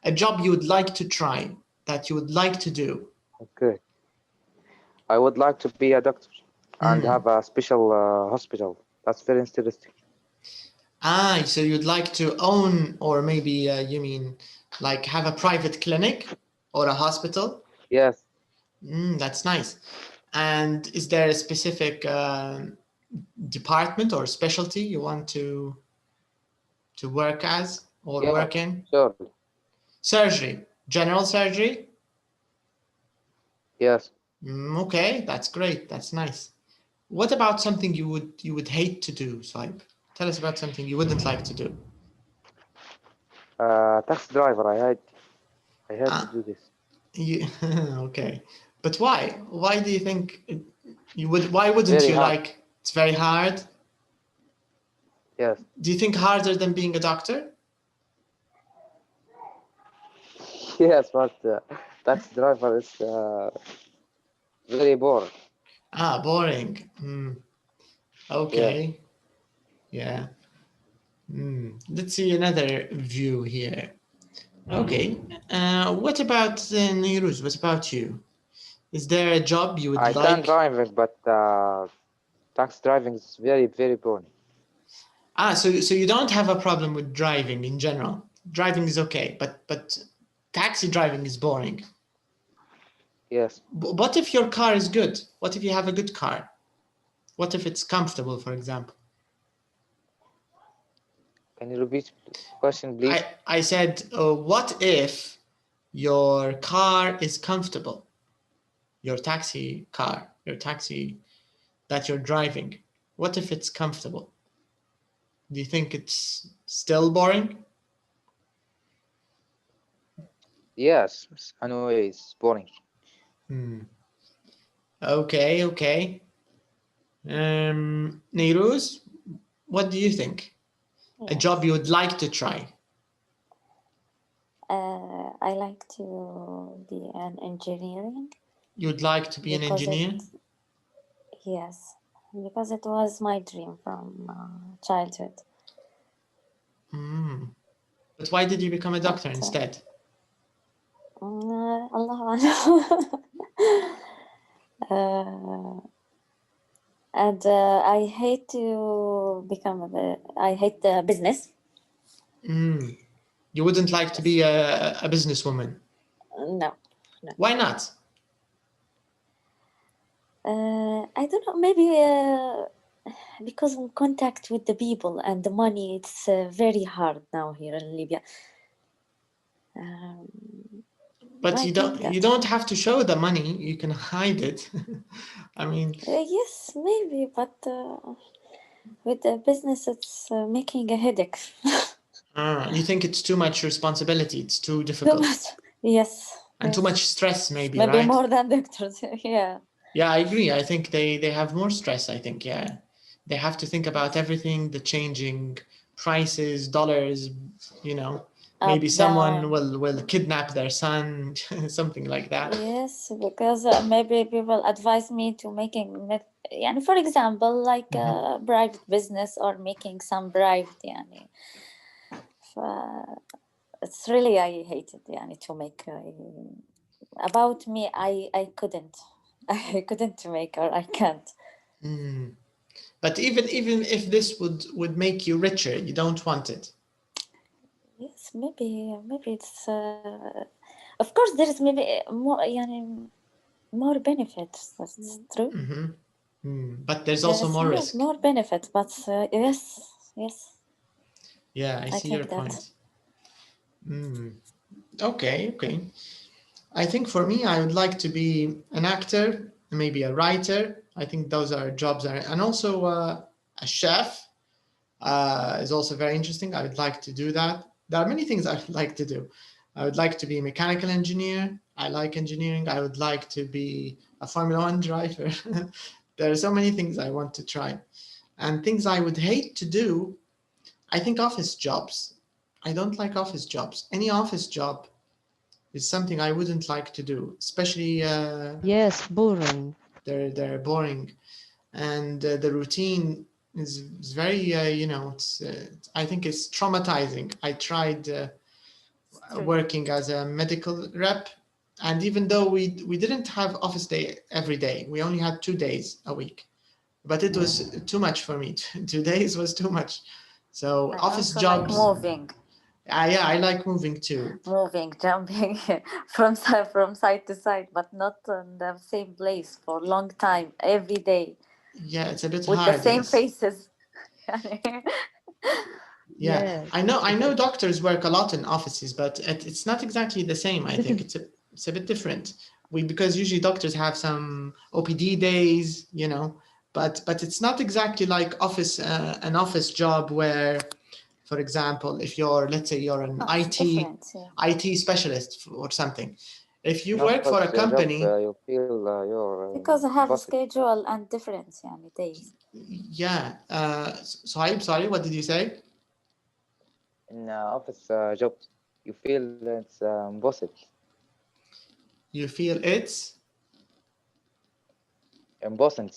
a job you would like to try, that you would like to do. Okay. I would like to be a doctor and have a special hospital. That's very interesting. So you'd like to own, or maybe you mean like have a private clinic or a hospital? Yes. That's nice. And is there a specific department or specialty you want to work as or work in? Sure. Surgery, general surgery? Yes. Okay, that's great. That's nice. What about something you would hate to do, Saib? Tell us about something you wouldn't like to do. Taxi driver. I had to do this. Okay, but why? Why do you think you would? Why wouldn't Very you hard. like? It's very hard. Yes. Do you think harder than being a doctor? Yes, but taxi driver is very boring. Boring. Okay. Yeah. Let's see another view here. Okay. What about Niruz? What about you? Is there a job you would I like? can driving, but taxi driving is very, very boring. So you don't have a problem with driving in general. Driving is okay, but taxi driving is boring. Yes. What if your car is good? What if you have a good car? What if it's comfortable, for example? Can you repeat the question, please? I said, what if your car is comfortable? Your taxi car, your taxi that you're driving. What if it's comfortable? Do you think it's still boring? Yes, I know it's boring. Okay. Neiruz, what do you think? A Yes. job you would like to try? I like to be an engineering. You'd like to be an Because engineer? Yes, because it was my dream from childhood. But why did you become a doctor But, instead? Allah and I hate to I hate the business. You wouldn't like to be a businesswoman? No. Why not? I don't know, maybe because in contact with the people and the money, it's very hard now here in Libya. But I you think don't have to show the money. You can hide it. I mean, yes, maybe, but with the business, it's making a headache. you think it's too much responsibility. It's too Too difficult. much. Yes. And yes. too much stress, maybe, Maybe right? more than doctors. Yeah. Yeah, I agree. I think they have more stress, I think, yeah. They have to think about everything, the changing prices, dollars, you know. Maybe Up, someone down. will kidnap their son, something like that. Yes, because maybe people advise me to making, يعني for example, like a private business or making some private, يعني. It's really, I hate it, يعني, to make, about me, I couldn't make, or I can't. But even if this would make you richer, you don't want it. Yes, maybe it's, of course there is maybe more, يعني, more benefits, that's true. But there's also more risk. More benefit, but yes. Yeah, I see your point. Okay. I think for me, I would like to be an actor, maybe a writer. I think those are jobs, and also a chef is also very interesting. I would like to do that. There are many things I would like to do. I would like to be a mechanical engineer. I like engineering. I would like to be a Formula One driver. There are so many things I want to try. And things I would hate to do, I think office jobs. I don't like office jobs. Any office job is something I wouldn't like to do, especially Yes, boring. they're boring, and the routine is very it's I think it's traumatizing. I tried working as a medical rep, and even though we didn't have office day every day, we only had 2 days a week, but it was too much for me. 2 days was too much. So I office also jobs, like moving. Yeah, I like moving too. Moving, jumping from side to side, but not in the same place for a long time, every day. Yeah, it's a bit with hard. the same Yes. faces. Yeah, Yes. I know doctors work a lot in offices, but it's not exactly the same. I think it's a bit different. Because usually doctors have some OPD days, but it's not exactly like an office job where, for example, if let's say you're an IT specialist or something, if you work for a company, you feel your because I have a boss. schedule and different days. Yeah. So I'm sorry. What did you say? In office job, you feel it's impossible. You feel it's Impossible.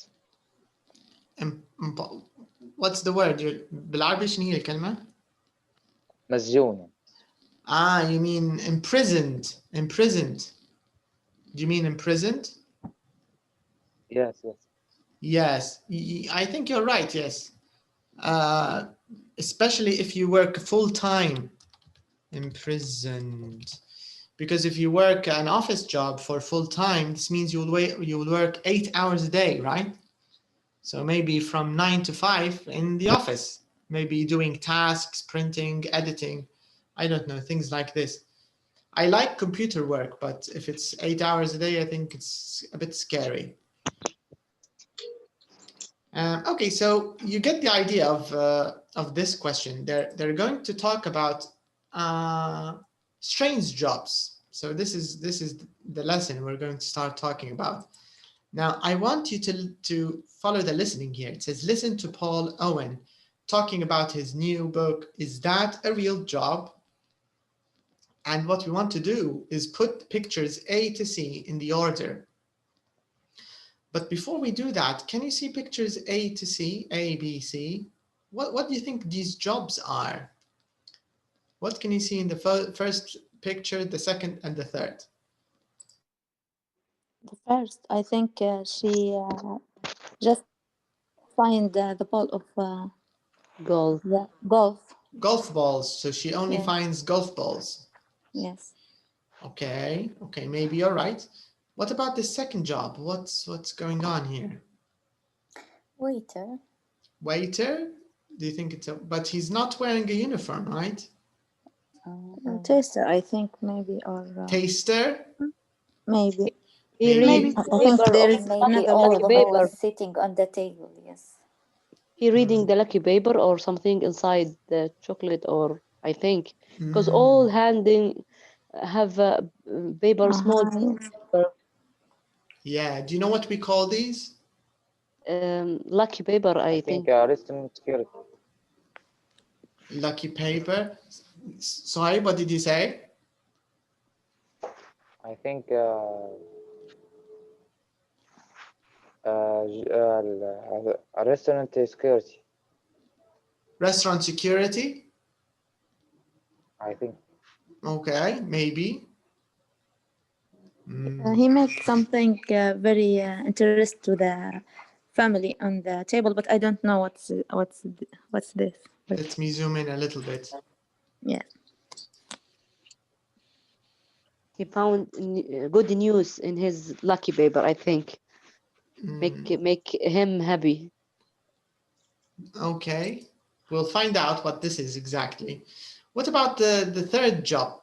What's the word? بالعربي شنو هي الكلمة؟ مسجون. You mean imprisoned. Do you mean imprisoned? Yes. Yes, I think you're right, yes. Especially if you work full-time, imprisoned. Because if you work an office job for full-time, this means you will work 8 hours a day, right? So maybe from 9 to 5 in the office. maybe doing tasks, printing, editing. I don't know, things like this. I like computer work, but if it's 8 hours a day, I think it's a bit scary. Okay, so you get the idea of this question. They're going to talk about strange jobs. So this is the lesson we're going to start talking about. Now, I want you to follow the listening here. It says, listen to Paul Owen talking about his new book, Is That a Real Job? And what we want to do is put pictures A to C in the order. But before we do that, can you see pictures A to C, A, B, C? What do you think these jobs are? What can you see in the first picture, the second, and the third? The first, I think she just find the ball of Golf. golf. Golf balls. So she only finds golf balls. Yes. Okay, maybe you're right. What about the second job? What's going on here? Waiter. Waiter? Do you think it's but he's not wearing a uniform, right? Taster, I think, maybe, or Taster? maybe. Maybe. I think there is Maybe another lucky word. paper. sitting on the table, yes. He reading the lucky paper or something inside the chocolate, or I think, because all handing have paper, small paper. Yeah, do you know what we call these? Lucky paper, I think. Restaurant security. Lucky paper. Sorry, what did you say? I think restaurant security. Restaurant security? I think. Okay, maybe. He made something very interesting to the family on the table, but I don't know what's this. Let me zoom in a little bit. Yeah. He found good news in his lucky paper, I think. Make him happy. Okay, we'll find out what this is exactly. What about the third job?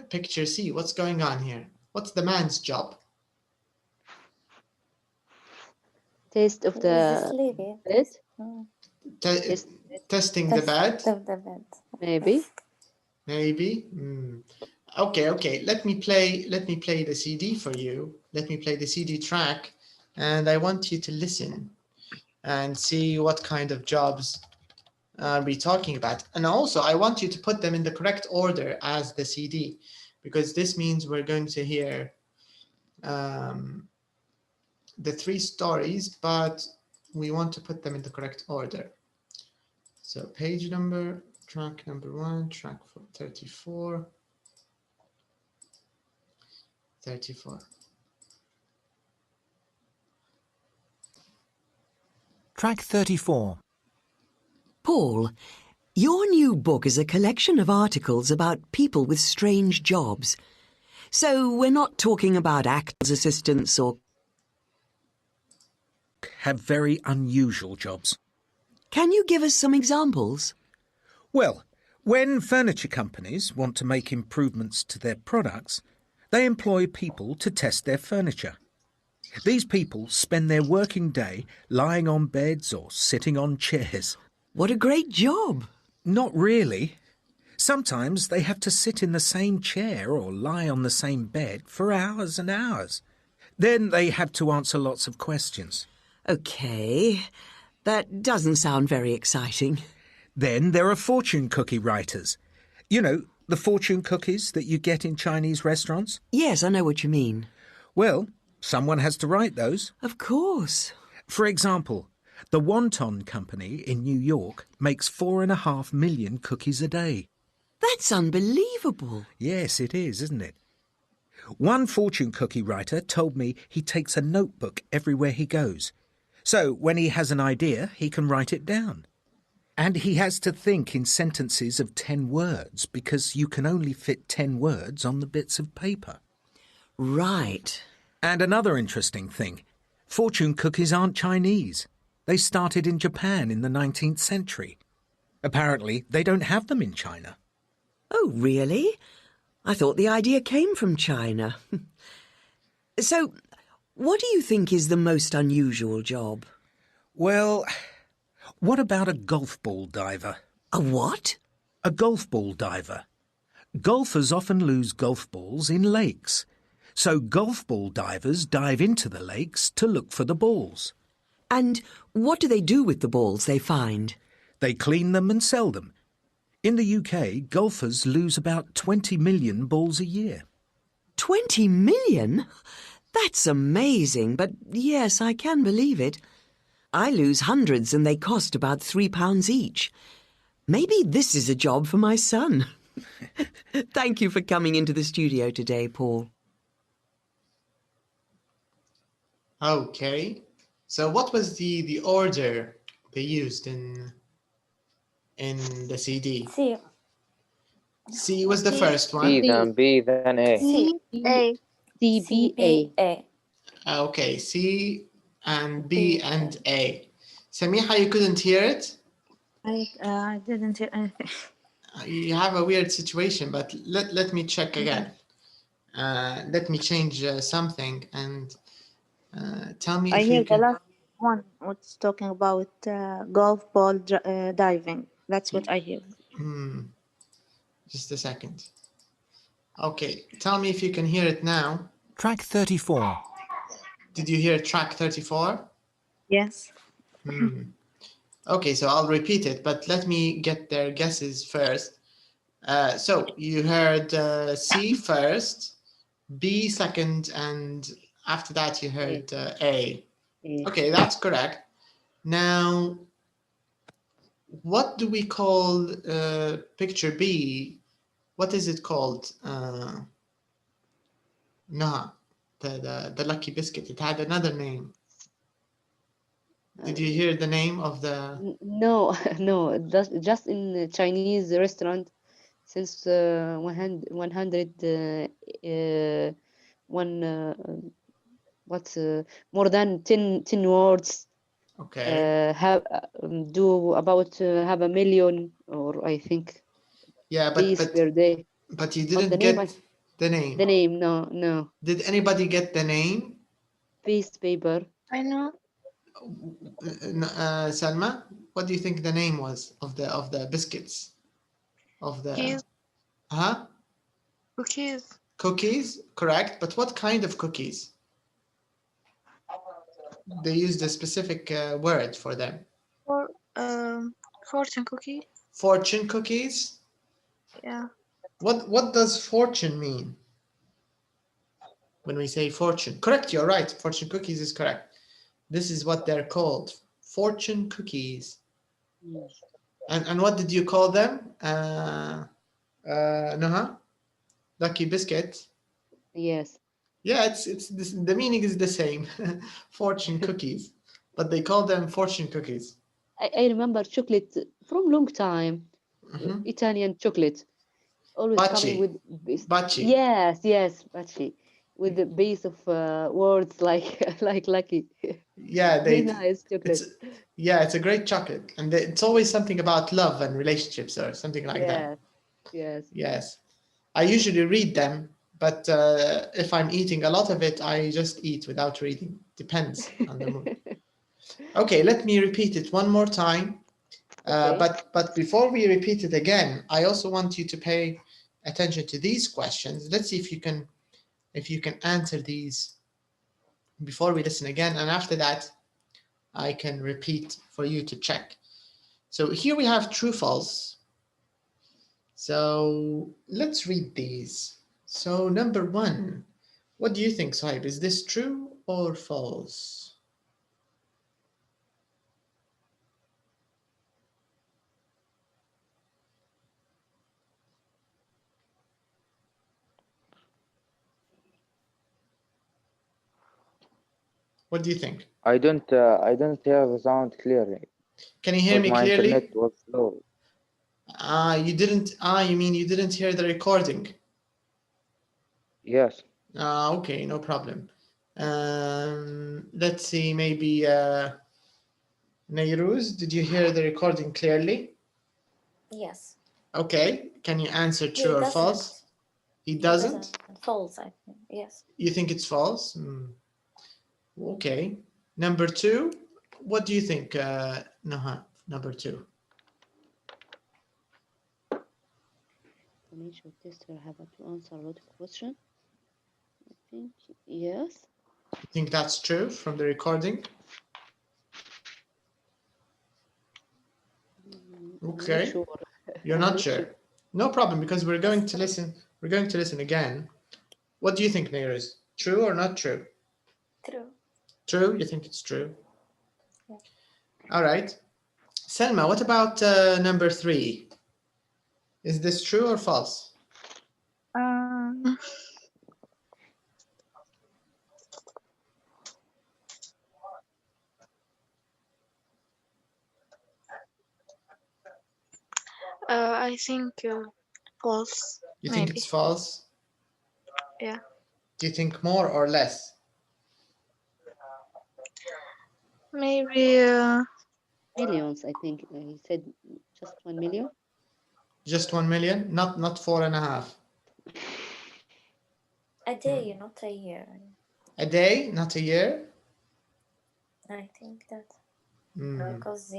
Picture C, what's going on here? What's the man's job? Taste of the bed? Testing the bed? Maybe. Maybe. Okay. Let me play the CD for you. Let me play the CD track, and I want you to listen and see what kind of jobs are we talking about. And also, I want you to put them in the correct order as the CD, because this means we're going to hear the 3 stories, but we want to put them in the correct order. So page number, track number 1, track 34. 34. Track 34. Paul, your new book is a collection of articles about people with strange jobs. So we're not talking about actors' assistants or... have very unusual jobs. Can you give us some examples? Well, when furniture companies want to make improvements to their products, they employ people to test their furniture. These people spend their working day lying on beds or sitting on chairs. What a great job! Not really. Sometimes they have to sit in the same chair or lie on the same bed for hours and hours. Then they have to answer lots of questions. OK, that doesn't sound very exciting. Then there are fortune cookie writers. You know, the fortune cookies that you get in Chinese restaurants? Yes, I know what you mean. Well, someone has to write those. Of course. For example, the Wonton Company in New York makes 4.5 million cookies a day. That's unbelievable. Yes, it is, isn't it? One fortune cookie writer told me he takes a notebook everywhere he goes. So when he has an idea, he can write it down. And he has to think in sentences of 10 words because you can only fit 10 words on the bits of paper. Right. And another interesting thing, fortune cookies aren't Chinese. They started in Japan in the 19th century. Apparently, they don't have them in China. Oh, really? I thought the idea came from China. So, what do you think is the most unusual job? Well, what about a golf ball diver? A what? A golf ball diver. Golfers often lose golf balls in lakes. So golf ball divers dive into the lakes to look for the balls. And what do they do with the balls they find? They clean them and sell them. In the UK, golfers lose about 20 million balls a year. 20 million? That's amazing, but yes, I can believe it. I lose hundreds and they cost about £3 each. Maybe this is a job for my son. Thank you for coming into the studio today, Paul. Okay. So what was the order they used in the CD? C. C was the first one. C, then B, then A. C, A. C, B, A. A. Okay, C and B and A. Samiha, you couldn't hear it? I didn't hear anything. You have a weird situation, but let me check again. Let me change something and tell me I if hear you the can. last one was talking about golf ball diving. That's what I hear. Just a second. Okay, tell me if you can hear it now. Track 34. Did you hear track 34? Yes. Okay, so I'll repeat it, but let me get their guesses first. So you heard C first, B second, and after that you heard A. Okay, that's correct. Now, what do we call picture B? What is it called? No, the lucky biscuit. It had another name. Did you hear the name of the? No, no, just in the Chinese restaurant since 100 more than 10 words. Okay. Have have 1 million, or I think. Yeah, per day. But you didn't get the name. The name, no. Did anybody get the name? Piece paper. I know. Salma, what do you think the name was of the biscuits? Of the Cookies. Huh? Cookies. Cookies, correct. But what kind of cookies? They used a specific word for them. Fortune cookie. Fortune cookies? Yeah. What does fortune mean? When we say fortune. Correct, you're right. Fortune cookies is correct. This is what they're called. Fortune cookies. Yes. And what did you call them? Noha? Lucky biscuit. Yes. Yeah, it's the meaning is the same. Fortune cookies, but they call them fortune cookies. I remember chocolate from long time. Italian chocolate, always coming with Baci. Yes, baci, with the base of words like lucky. Yeah, very nice chocolate. It's a great chocolate, and it's always something about love and relationships or something like that. Yes. I usually read them, but if I'm eating a lot of it, I just eat without reading. Depends on the mood. Okay, let me repeat it one more time. Okay. But before we repeat it again, I also want you to pay attention to these questions. Let's see if you can answer these before we listen again, and after that, I can repeat for you to check. So here we have true, false. So let's read these. So number 1, what do you think, Sahib? Is this true or false? What do you think? I don't hear the sound clearly. Can you hear me my clearly? internet was slow. You mean you didn't hear the recording? Yes. Okay, no problem. Let's see, maybe Nairuz, did you hear the recording clearly? Yes. Okay, can you answer He true or doesn't. false? He He doesn't? False, I think. Yes. You think it's false? Okay. Number 2, what do you think, Naha? Number 2. The nature of test will have to answer a lot of questions. I think yes. Think that's true from the recording? Okay. Not sure. You're I'm not not sure. sure. No problem, because we're going to listen. We're going to listen again. What do you think, Neeraj? True or not true? True. True? You think it's true? Yeah. All right. Selma, what about number 3? Is this true or false? I think false. You think Maybe. it's false? Yeah. Do you think more or less? Maybe Millions, I think. He said just 1 million. Just 1 million? Not 4.5. A day, not a year. A day, not a year? I think that. Mm. Because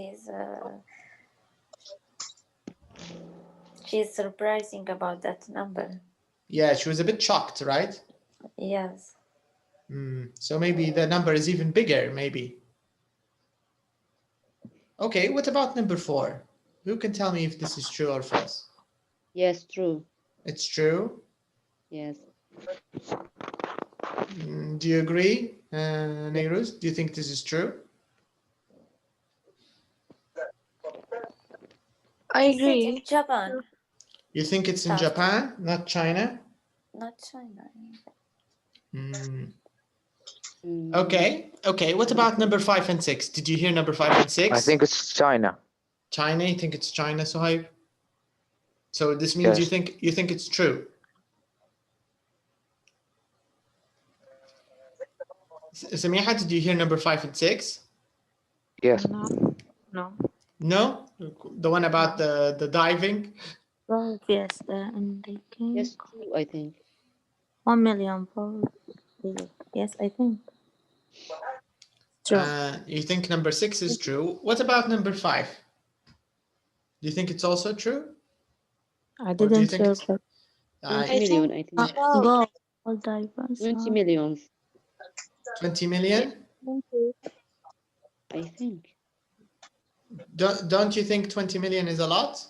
she's surprising about that number. Yeah, she was a bit shocked, right? Yes. So maybe the number is even bigger, maybe. Okay, what about number 4? Who can tell me if this is true or false? Yes, true. It's true. Yes. Do you agree, Neiruz? Do you think this is true? I Is it agree. in Japan? You think it's in Japan, not China? Not China. Okay. What about number 5 and 6? Did you hear number 5 and 6? I think it's China. China. You think it's China, Suhaib? So this means Yes. you think it's true. Samiha, did you hear number 5 and 6? Yes. No. No? The one about the diving? Well, yes, and I think Yes, true, I think. 1 million probably. Yes, I think. True. You think number 6 is true. What about number 5? Do you think it's also true? I Or do you didn't think hear, it's- but 20 I million, I think. go. All divers. 20 millions, 20 million? I think. Don't you think 20 million is a lot?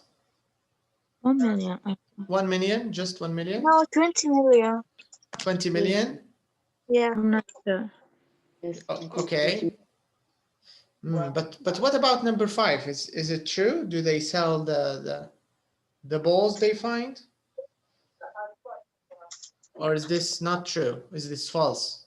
1 million. 1 million? Just 1 million? No, 20 million. 20 million? Yeah. I'm not sure. Yes. I think Okay. But what about number 5? Is it true? Do they sell the balls they find? Or is this not true? Is this false?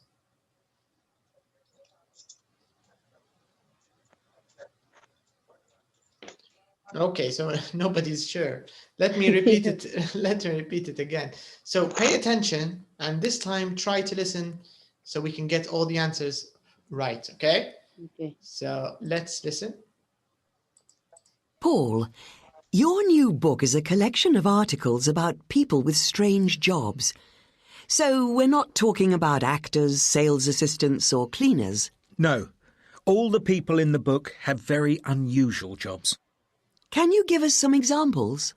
Okay, so nobody's sure. Let me repeat it. Let me repeat it again. So pay attention, and this time try to listen so we can get all the answers right, okay? Okay. So let's listen. Paul, your new book is a collection of articles about people with strange jobs. So we're not talking about actors, sales assistants or cleaners. No, all the people in the book have very unusual jobs. Can you give us some examples?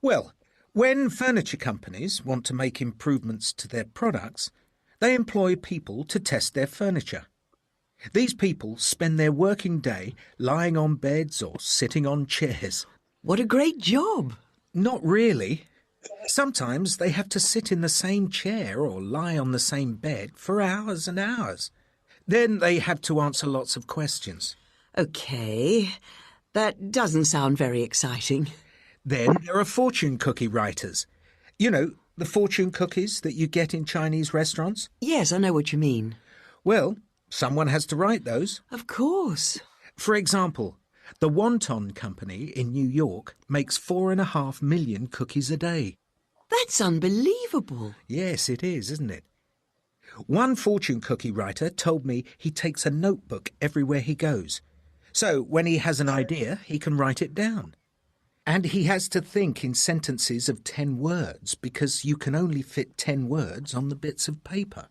Well, when furniture companies want to make improvements to their products, they employ people to test their furniture. These people spend their working day lying on beds or sitting on chairs. What a great job! Not really. Sometimes they have to sit in the same chair or lie on the same bed for hours and hours. Then they have to answer lots of questions. OK, that doesn't sound very exciting. Then there are fortune cookie writers. You know, the fortune cookies that you get in Chinese restaurants? Yes, I know what you mean. Well, someone has to write those. Of course. For example, the Wonton Company in New York makes 4.5 million cookies a day. That's unbelievable. Yes, it is, isn't it? One fortune cookie writer told me he takes a notebook everywhere he goes. So when he has an idea, he can write it down. And he has to think in sentences of 10 words because you can only fit 10 words on the bits of paper.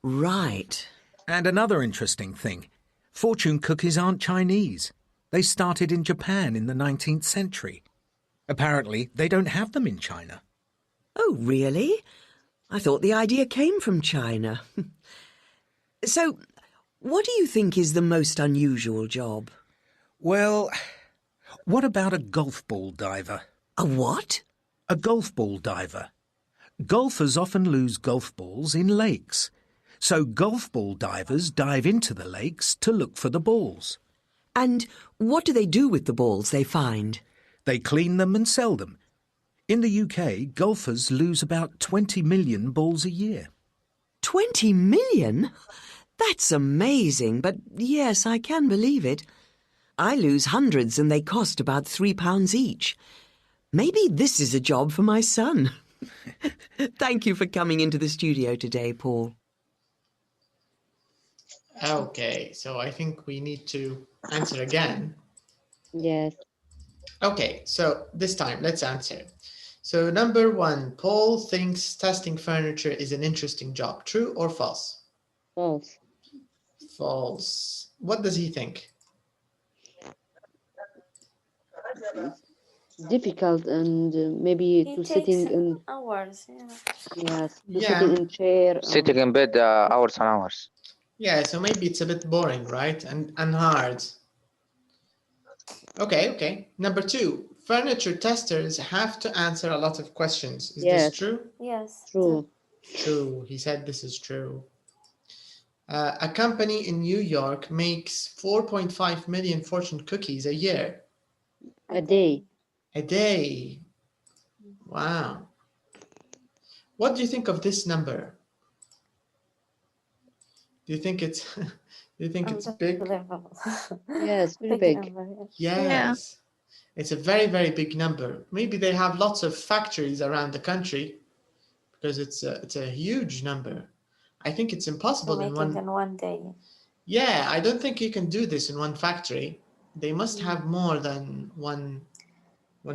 Right. And another interesting thing, fortune cookies aren't Chinese. They started in Japan in the 19th century. Apparently, they don't have them in China. Oh, really? I thought the idea came from China. So, what do you think is the most unusual job? Well, what about a golf ball diver? A what? A golf ball diver. Golfers often lose golf balls in lakes. So golf ball divers dive into the lakes to look for the balls. And what do they do with the balls they find? They clean them and sell them. In the UK, golfers lose about 20 million balls a year. 20 million? That's amazing, but yes, I can believe it. I lose hundreds and they cost about £3 each. Maybe this is a job for my son. Thank you for coming into the studio today, Paul. Okay, so I think we need to answer again. Yes. Okay, so this time let's answer. So number 1, Paul thinks testing furniture is an interesting job. True or false? False. False. What does he think? Difficult and maybe It to takes sitting in hours. Yeah. yes, to Yeah. sitting in chair. Sitting in bed hours and hours. Yeah, so maybe it's a bit boring, right? And hard. Okay. Number 2, furniture testers have to answer a lot of questions. Is Yes. this true? Yes. True. True. He said this is true. A company in New York makes 4.5 million fortune cookies a year. A day. A day. Wow. What do you think of this number? Do you think it's it's big? Yes, very big. Yes. It's a very, very big number. Maybe they have lots of factories around the country because it's a huge number. I think it's To impossible make in it in one day. Yeah, I don't think you can do this in one factory. They must have more than one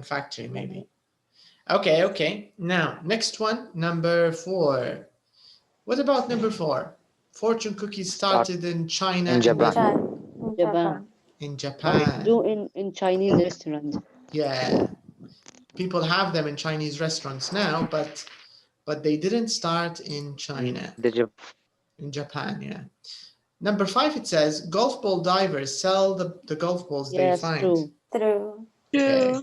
factory, maybe. Okay. Now, next one, number 4. What about number 4? Fortune cookies started in China In and Japan. when? Japan. In But Japan. do in Chinese restaurant. Yeah. People have them in Chinese restaurants now, but they didn't start in China. In Japan, yeah. Number 5, it says golf ball divers sell the golf balls they Yes, find. true. True. Okay.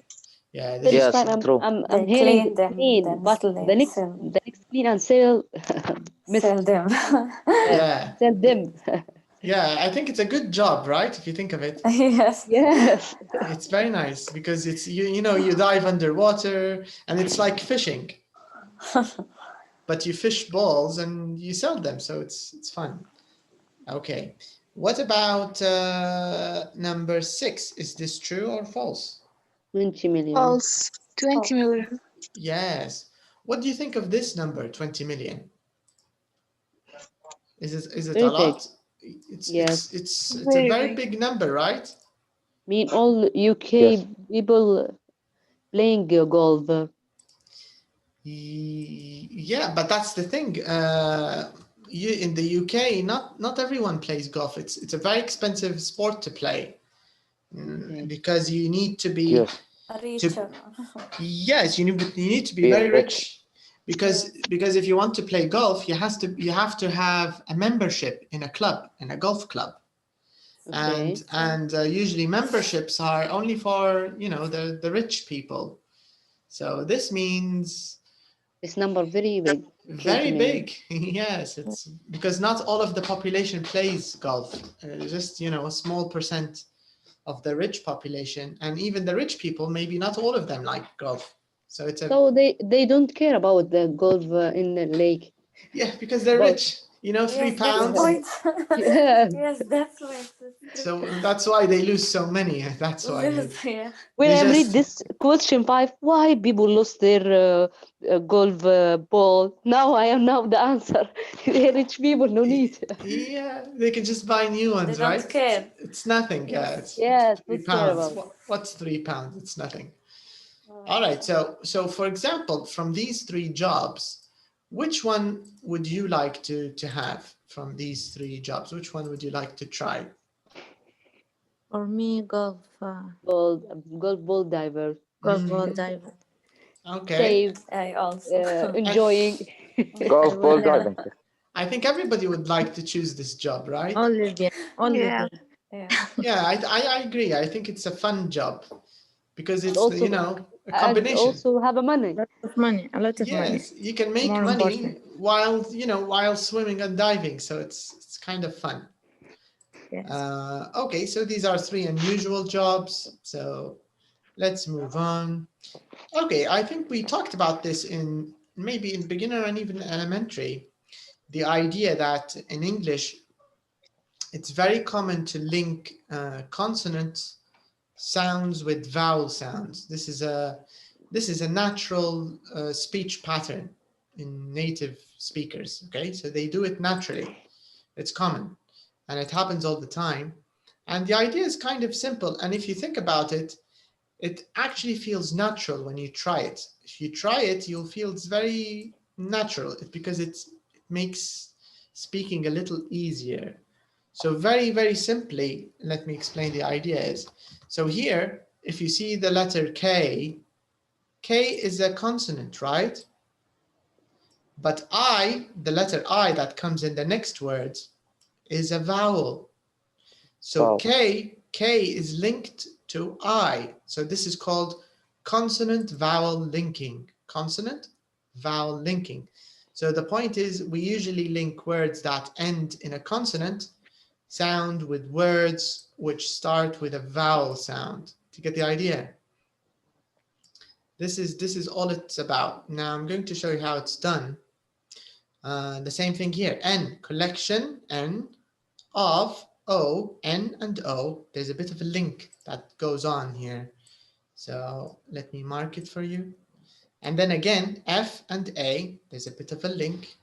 Yeah, this Yes, First time true. I'm They hearing clean them, clean, then but sell the next clean and sell sell them. yeah. sell them. Yeah, I think it's a good job, right? If you think of it. Yes. Yes. It's very nice because it's you dive underwater and it's like fishing. But you fish balls and you sell them, so it's fun. Okay. What about number 6? Is this true or false? 20 million. False. 20 million. Yes. What do you think of this number, 20 million? Is it Very a big. lot? Yes. It's a Very very big. big number, right? Mean all UK Yes. people playing golf. Yeah, but that's the thing. You in the UK, not everyone plays golf. It's a very expensive sport to play because you need to be Yes. Richer. yes, you need to be Be very rich. rich because if you want to play golf, you have to have a membership in a club, in a golf club. Okay. And usually memberships are only for the rich people. So this means This number very big. 20 very million. big. Yes, it's because not all of the population plays golf. Just a small percent of the rich population, and even the rich people, maybe not all of them like golf. So it's So they don't care about the golf in the lake. yeah, because they're But- rich. £3. Yes, that's the point. Yeah. Yes, that's right. So that's why they lose so many. That's why. Yeah. When They I read just- this question 5, why people lost their golf ball? Now I know the answer. They're rich people, no need. Yeah, they can just buy new ones, They don't right? care. It's nothing. Yeah, it's Yes, £3. don't care about it. What's £3? It's nothing. All right. So for example, from these three jobs, which one would you like to have from these three jobs? Which one would you like to try? For me, golf ball diver. golf ball diver. Okay. Save. I also. Enjoying. Golf ball will, diving. I think everybody would like to choose this job, right? All Libya. All Yeah. Libya. Yeah. Yeah, I agree. I think it's a fun job because it's, also, you know, a and combination. also have a money. A lot of money. A lot of money. Yes, you can make More money important. while, you know, while swimming and diving. So it's kind of fun. Yes. Okay, so these are three unusual jobs. So let's move on. Okay, I think we talked about this in maybe in beginner and even elementary. The idea that in English, it's very common to link consonant sounds with vowel sounds. This is a natural speech pattern in native speakers. Okay, so they do it naturally. It's common, and it happens all the time. And the idea is kind of simple. And if you think about it, it actually feels natural when you try it. If you try it, you'll feel it's very natural because it makes speaking a little easier. So very, very simply, let me explain the idea is. So here, if you see the letter K, K is a consonant, right? But I, the letter I that comes in the next word, is a vowel. So Wow. K is linked to I. So this is called consonant vowel linking. Consonant vowel linking. So the point is we usually link words that end in a consonant sound with words which start with a vowel sound. Do you get the idea? This is all it's about. Now I'm going to show you how it's done. The same thing here. N, collection, N, of, O, N and O. There's a bit of a link that goes on here. So let me mark it for you. And then again, F and A, there's a bit of a link.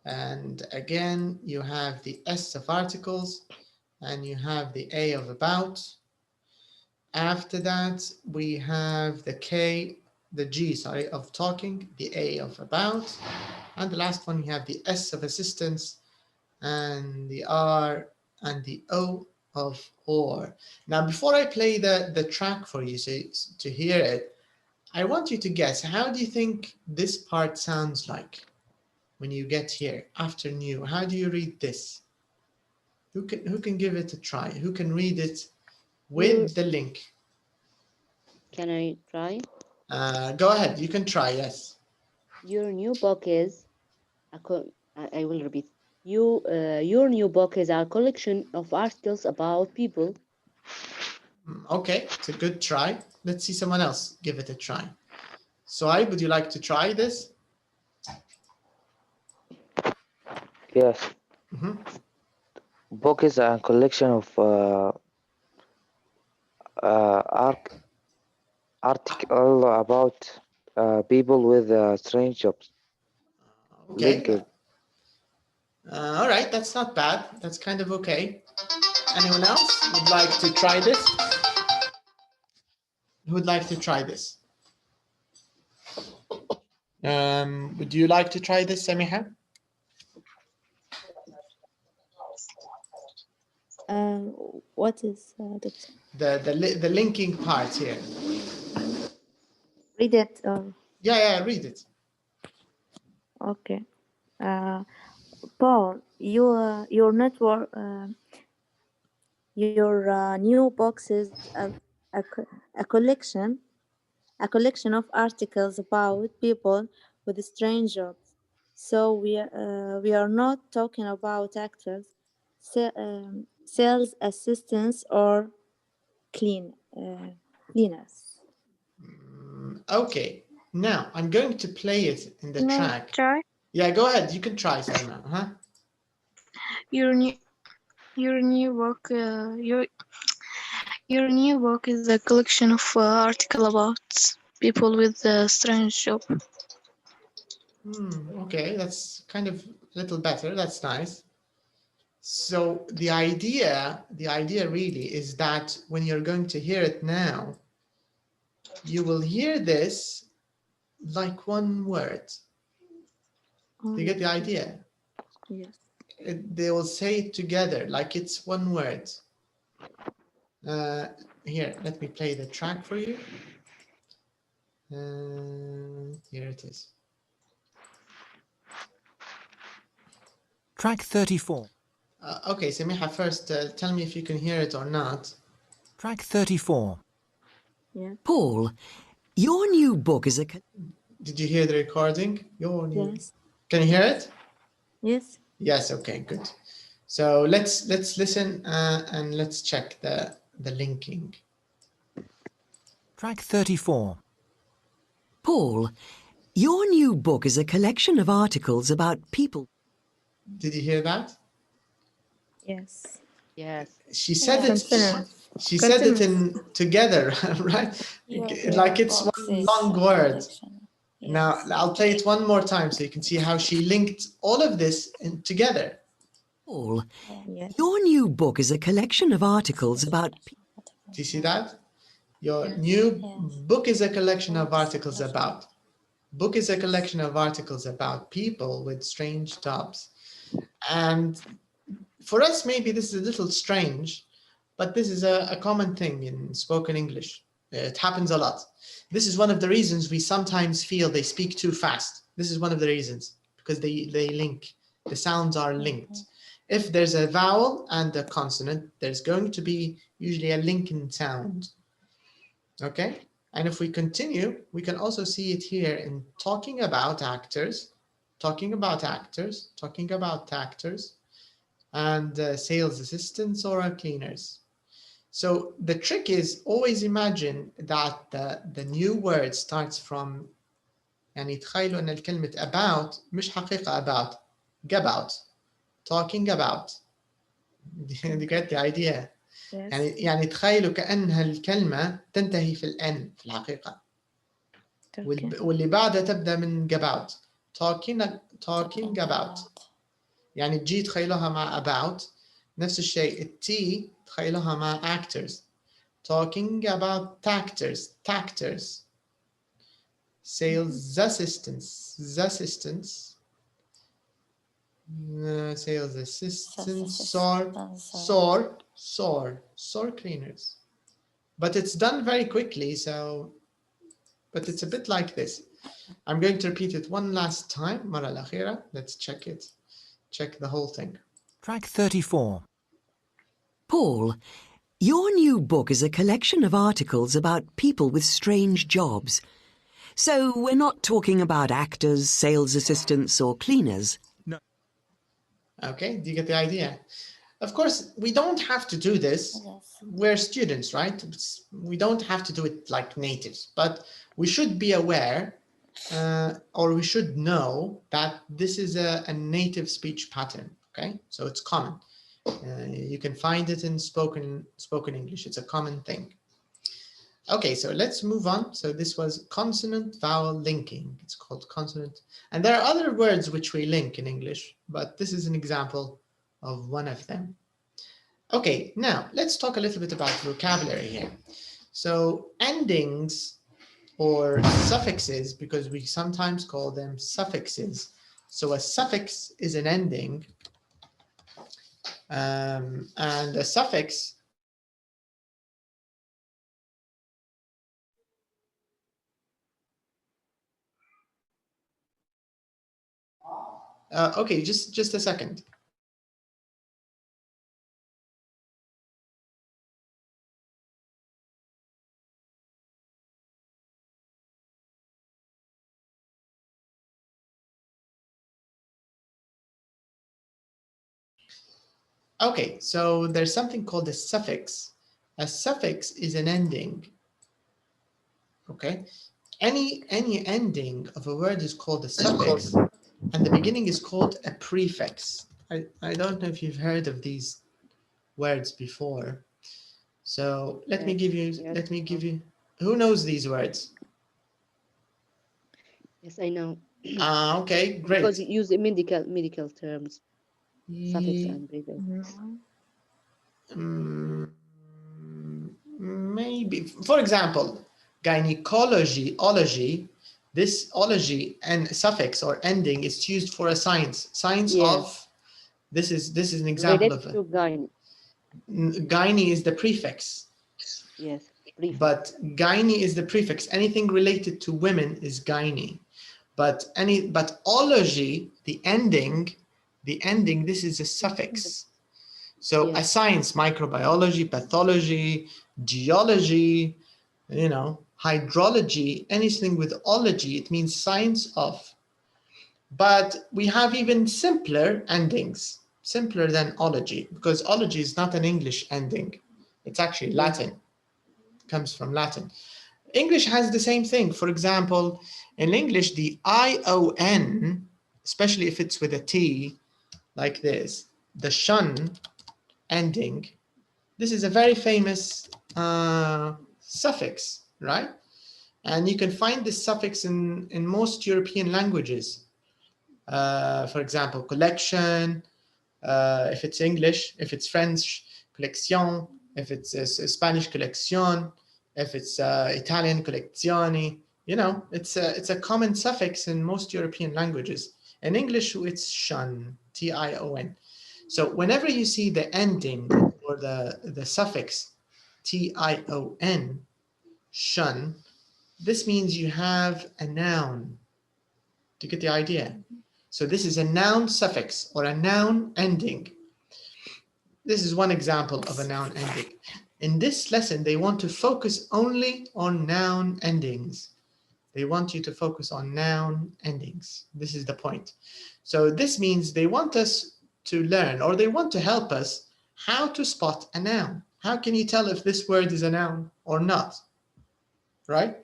And again, you have the S of articles and you have the A of about. After that, we have the K, the G, sorry, of talking, the A of about. And the last one, you have the S of assistance and the R and the O of or. Now, before I play the track for you so to hear it, I want you to guess, how do you think this part sounds like when you get here after new? How do you read this? Who can give it a try? Who can read it with the link? Can I try? Go ahead, you can try, yes. Your new book is I will repeat. Your new book is a collection of articles about people. Okay, it's a good try. Let's see someone else give it a try. Suhaib, would you like to try this? Yes. Mm-hmm. Book is a collection of article about people with strange jobs. Okay. Linked. All right, that's not bad. That's kind of okay. Anyone else would like to try this? Who would like to try this? Would you like to try this, Samiha? What is the linking part here? read it? Yeah, read it. Okay. Paul, your network, your new box is a collection of articles about people with strange jobs. So we are not talking about actors, sales assistants, or cleaners. Okay. Now I'm going to play it in the May I track. try? Yeah, go ahead. You can try, Salma. Your new book your new book is a collection of articles about people with strange job. Okay, that's kind of a little better. That's nice. So the idea really is that when you're going to hear it now, you will hear this like one word. Do you get the idea? Yes. They will say it together like it's one word. Here, let me play the track for you. Here it is. Track 34. Okay, Samiha, first tell me if you can hear it or not. Track 34. Yeah. Paul, your new book is a... Did you hear the recording? Yes. Can you hear it? Yes. Yes, okay, good. So let's listen and let's check the linking. Track 34. Paul, your new book is a collection of articles about people. Did you hear that? Yes. Yes. She said Yeah. it. She said it in together, right? Like it's one long word. Now I'll play it one more time so you can see how she linked all of this in together. Paul, Yes. your new book is a collection of articles about people. Do you see that? Your new book is a collection of articles about. Book is a collection of articles about people with strange jobs. And for us, maybe this is a little strange, but this is a common thing in spoken English. It happens a lot. This is one of the reasons we sometimes feel they speak too fast. This is one of the reasons, because they link. The sounds are linked. If there's a vowel and a consonant, there's going to be usually a linking sound. Okay? And if we continue, we can also see it here in talking about actors, talking about actors, talking about actors, and sales assistants or cleaners. So the trick is always imagine that the new word starts from يعني تخيلوا أن الكلمة about مش حقيقة about talking about. You get the idea. Yes. يعني تخيلوا كأنها الكلمة تنتهي في الN في الحقيقة. Okay. واللي بعدها تبدأ من about talking about. يعني الجي تخيلوها مع about. نفس الشيء التي تخيلوها مع actors. Talking about tactors. Sales assistants. Sales assistants. Sore cleaners. But it's done very quickly, so but it's a bit like this. I'm going to repeat it one last time. مرة الأخيرة. Let's check it. Check the whole thing. Track 34. Paul, your new book is a collection of articles about people with strange jobs. So we're not talking about actors, sales assistants, or cleaners. No. Okay, do you get the idea? Of course, we don't have to do this. We're students, right? We don't have to do it like natives, but we should be aware or we should know that this is a native speech pattern, okay? So it's common. You can find it in spoken English. It's a common thing. Okay, so let's move on. So this was consonant vowel linking. It's called consonant. And there are other words which we link in English, but this is an example of one of them. Okay, now let's talk a little bit about vocabulary here. So endings or suffixes, because we sometimes call them suffixes. So a suffix is an ending, and a suffix okay, just a second. Okay, so there's something called a suffix. A suffix is an ending. Okay, any ending of a word is called a suffix, and the beginning is called a prefix. I don't know if you've heard of these words before. So let me give you. Who knows these words? Yes, I know. Okay, great. Because you use medical terms, suffix and prefix. Maybe, for example, Gynecology, ology, this ology and suffix or ending is used for a science. Science of, this is an example of it. Gyne. Gyne is the prefix. Yes. Prefix. But gyne is the prefix. Anything related to women is gyne. But ology, the ending, this is a suffix. So a science, microbiology, pathology, geology, you know, hydrology, anything with ology, it means science of. But we have even simpler endings, simpler than ology, because ology is not an English ending. It's actually Latin. It comes from Latin. English has the same thing. For example, in English, the ION, especially if it's with a T, like this, the shun ending, this is a very famous suffix, right? And you can find this suffix in most European languages. For example, collection, if it's English, if it's French, collection, if it's Spanish, colección, if it's Italian, collezioni, you know, it's a common suffix in most European languages. In English, it's shun, T-I-O-N. So whenever you see the ending or the suffix T-I-O-N, shun, this means you have a noun. Do you get the idea? So this is a noun suffix or a noun ending. This is one example of a noun ending. In this lesson, they want to focus only on noun endings. They want you to focus on noun endings. This is the point. So this means they want us to learn, or they want to help us how to spot a noun. How can you tell if this word is a noun or not? Right?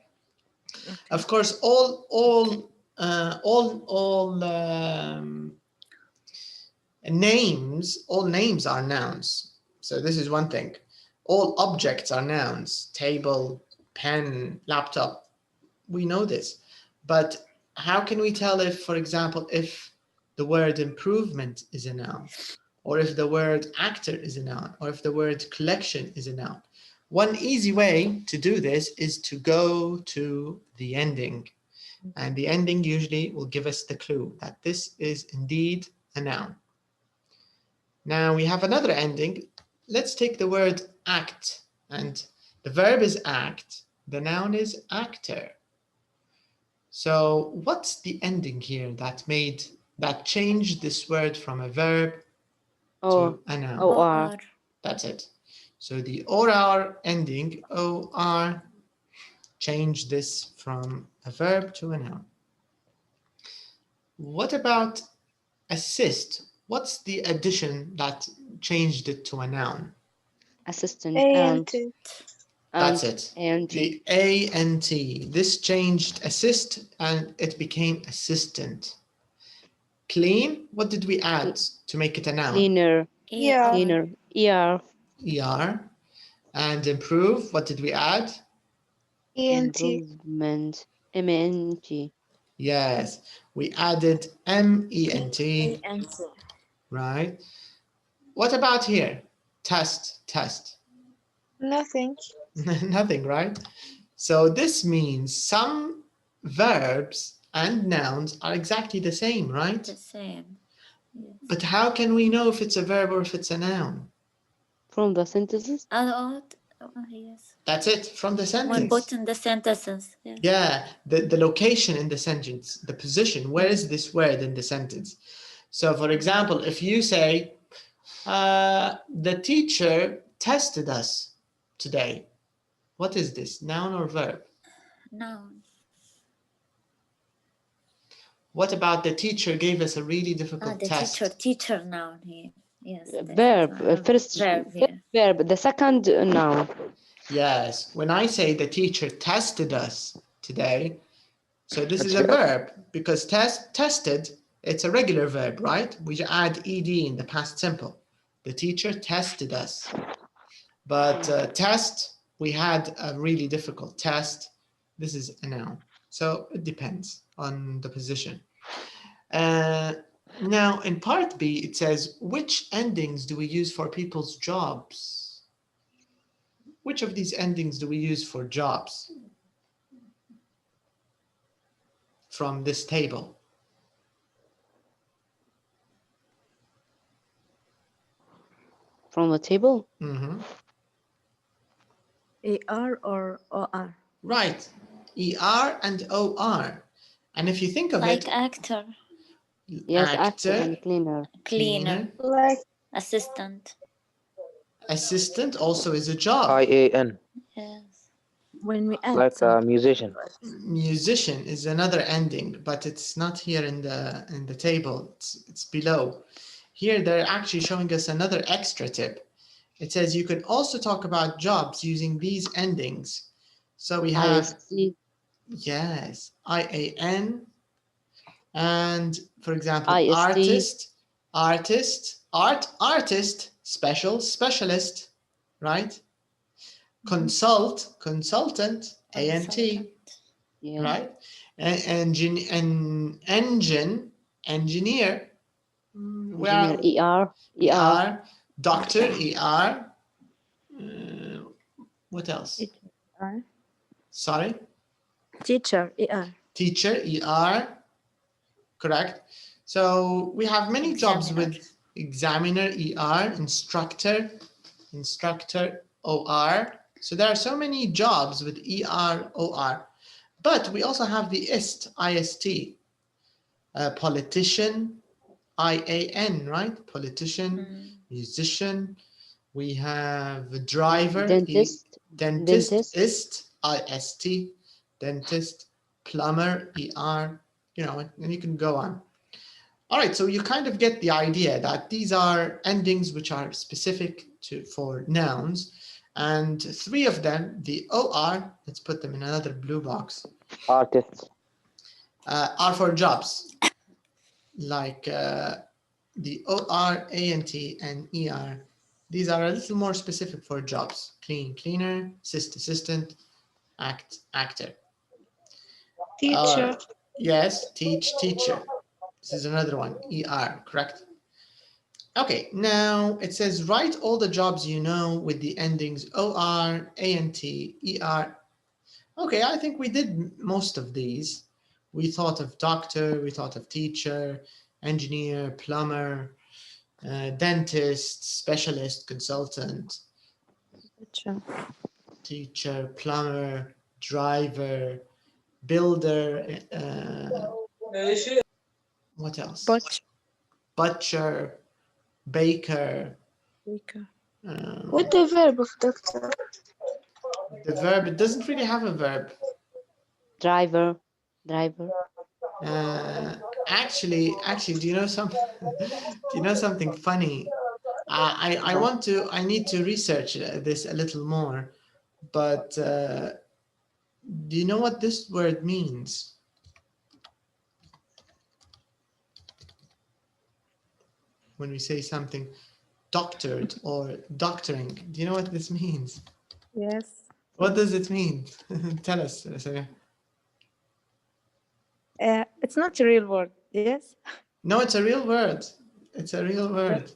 Okay. Of course, all names are nouns. So this is one thing. All objects are nouns. Table, pen, laptop. We know this. But how can we tell if, for example, if the word improvement is a noun, or if the word actor is a noun, or if the word collection is a noun? One easy way to do this is to go to the ending. And the ending usually will give us the clue that this is indeed a noun. Now we have another ending. Let's take the word act, and the verb is act. The noun is actor. So what's the ending here that changed this word from a verb to a noun? OR. That's it. So the OR ending, OR, changed this from a verb to a noun. What about assist? What's the addition that changed it to a noun? Assistant. That's it. The A-N-T. This changed assist and it became assistant. Clean, what did we add to make it a noun? Cleaner. Yeah. Cleaner. ER. ER. And improve, what did we add? ENT. Improvement. MENT. Yes, we added MENT. Right. What about here? Test. Nothing. Nothing, right? So this means some verbs and nouns are exactly the same, right? The same. Yes. But how can we know if it's a verb or if it's a noun? From the sentences? Yes. That's it, from the sentence. When put in the sentences. Yes. Yeah, the location in the sentence, the position, where is this word in the sentence? So for example, if you say, the teacher tested us today. What is this, noun or verb? Noun. What about the teacher gave us a really difficult test? Teacher noun here. Yes. Verb. First verb, yeah. verb. The second noun. Yes. When I say the teacher tested us today, so this is a verb because tested, it's a regular verb, right? We add ed in the past simple. The teacher tested us. But test, we had a really difficult test. This is a noun. So it depends on the position. Now in part B, it says, which endings do we use for people's jobs? Which of these endings do we use for jobs? from this table? From the table? Mm-hmm. ER or OR? Right, ER and OR. And if you think of Like it, actor, Yes, actor and cleaner. cleaner, Like assistant. assistant also is a job. IAN, Yes. when we add like a something. musician. Musician is another ending, but it's not here in the table. It's below. Here they're actually showing us another extra tip. It says you can also talk about jobs using these endings. So we have IST. yes, IAN, and for example, IST. artist, specialist, right? Consultant, ANT, Yeah. right? Engine, engineer, well, Engineer, ER. doctor, ER. What else? ER. Sorry? Teacher, ER. Teacher, ER. Correct. So we have many jobs with examiner, ER, instructor, OR. So there are so many jobs with ER, OR. But we also have the IST. Politician, IAN, right? Politician, musician. We have a driver, Dentist. dentist, IST, dentist, plumber, ER, you know, and you can go on. All right, so you kind of get the idea that these are endings which are specific for nouns, and three of them, the OR, let's put them in another blue box, Artists. are for jobs, like the OR, ANT, and ER. These are a little more specific for jobs. Clean, cleaner, assistant, actor. Teacher. Yes, teacher. This is another one, ER, correct? Okay, now it says write all the jobs you know with the endings OR, ANT, ER. Okay, I think we did most of these. We thought of doctor, we thought of teacher, engineer, plumber, dentist, specialist, consultant, teacher, plumber, driver, builder, what else? Butcher, baker. What the verb of doctor? The verb, it doesn't really have a verb. Driver. Actually, do you know something? Do you know something funny? I need to research this a little more, but do you know what this word means? When we say something doctored or doctoring, do you know what this means? Yes. What does it mean? Tell us, Samia. It's not a real word, yes? No, it's a real word. It's a real word.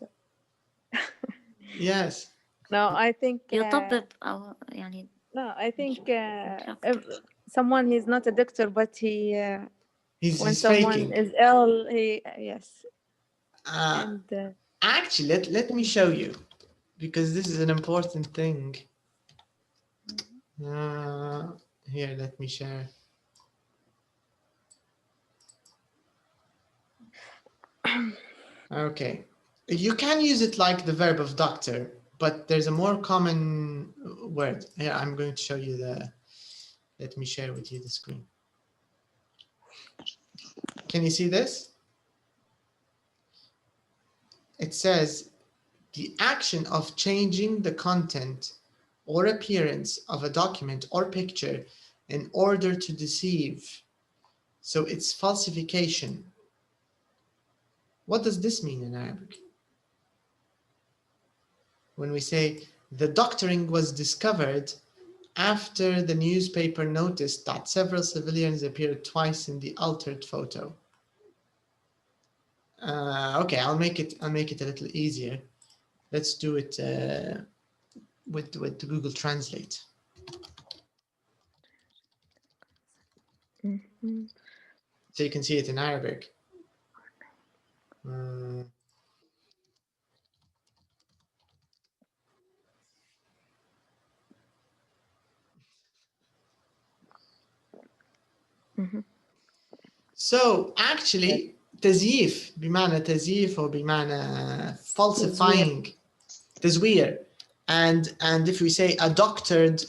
Yes. No, I think يطبب أو يعني no, I think if someone is not a doctor, but He's someone faking. is ill, yes. And actually, let me show you, because this is an important thing. Here, let me share. Okay, you can use it like the verb of doctor, but there's a more common word. Here, I'm going to show you let me share with you the screen. Can you see this? It says the action of changing the content or appearance of a document or picture in order to deceive. So it's falsification. What does this mean in Arabic? When we say the doctoring was discovered after the newspaper noticed that several civilians appeared twice in the altered photo. Okay, I'll make it a little easier. Let's do it with Google so you can see it in Arabic. So actually تزييف بمعنى تزييف أو بمعنى falsifying تزوير. And if we say a doctored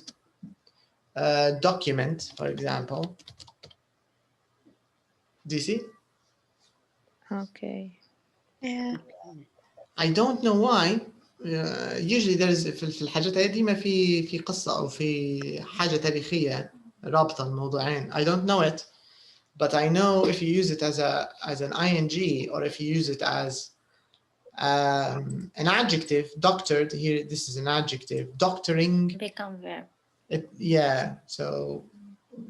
document, for example, do you see? Okay. Yeah. I don't know why. Usually there's في الحاجات هذه ديما في قصة أو في حاجة تاريخية رابطة الموضوعين. I don't know it, but I know if you use it as an ing or if you use it as an adjective, doctored, here this is an adjective, doctoring. Become verb. Yeah, so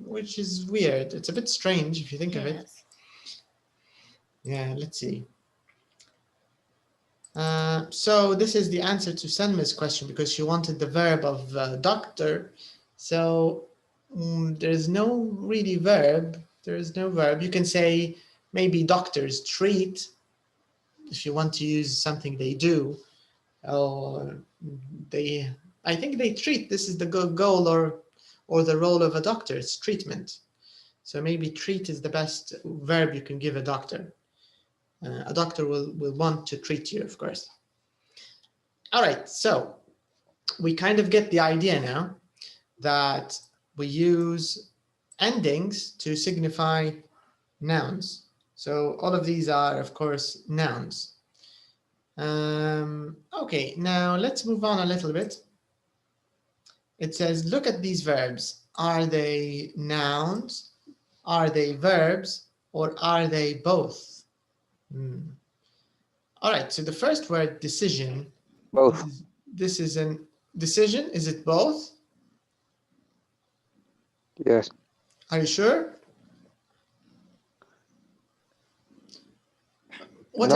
which is weird. It's a bit strange if you think of it. Yeah, let's see. So this is the answer to Selma's question because she wanted the verb of doctor. So there's no really verb. There is no verb. You can say maybe doctors treat if you want to use something they do. Or I think they treat. This is the goal or the role of a doctor. It's treatment. So maybe treat is the best verb you can give a doctor. A doctor will want to treat you, of course. All right, so we kind of get the idea now that we use endings to signify nouns. So all of these are, of course, nouns. Okay, now let's move on a little bit. It says, look at these verbs. Are they nouns? Are they verbs? Or are they both? All right, so the first word, decision. Both. This is an decision. Is it both? Yes. Are you sure? What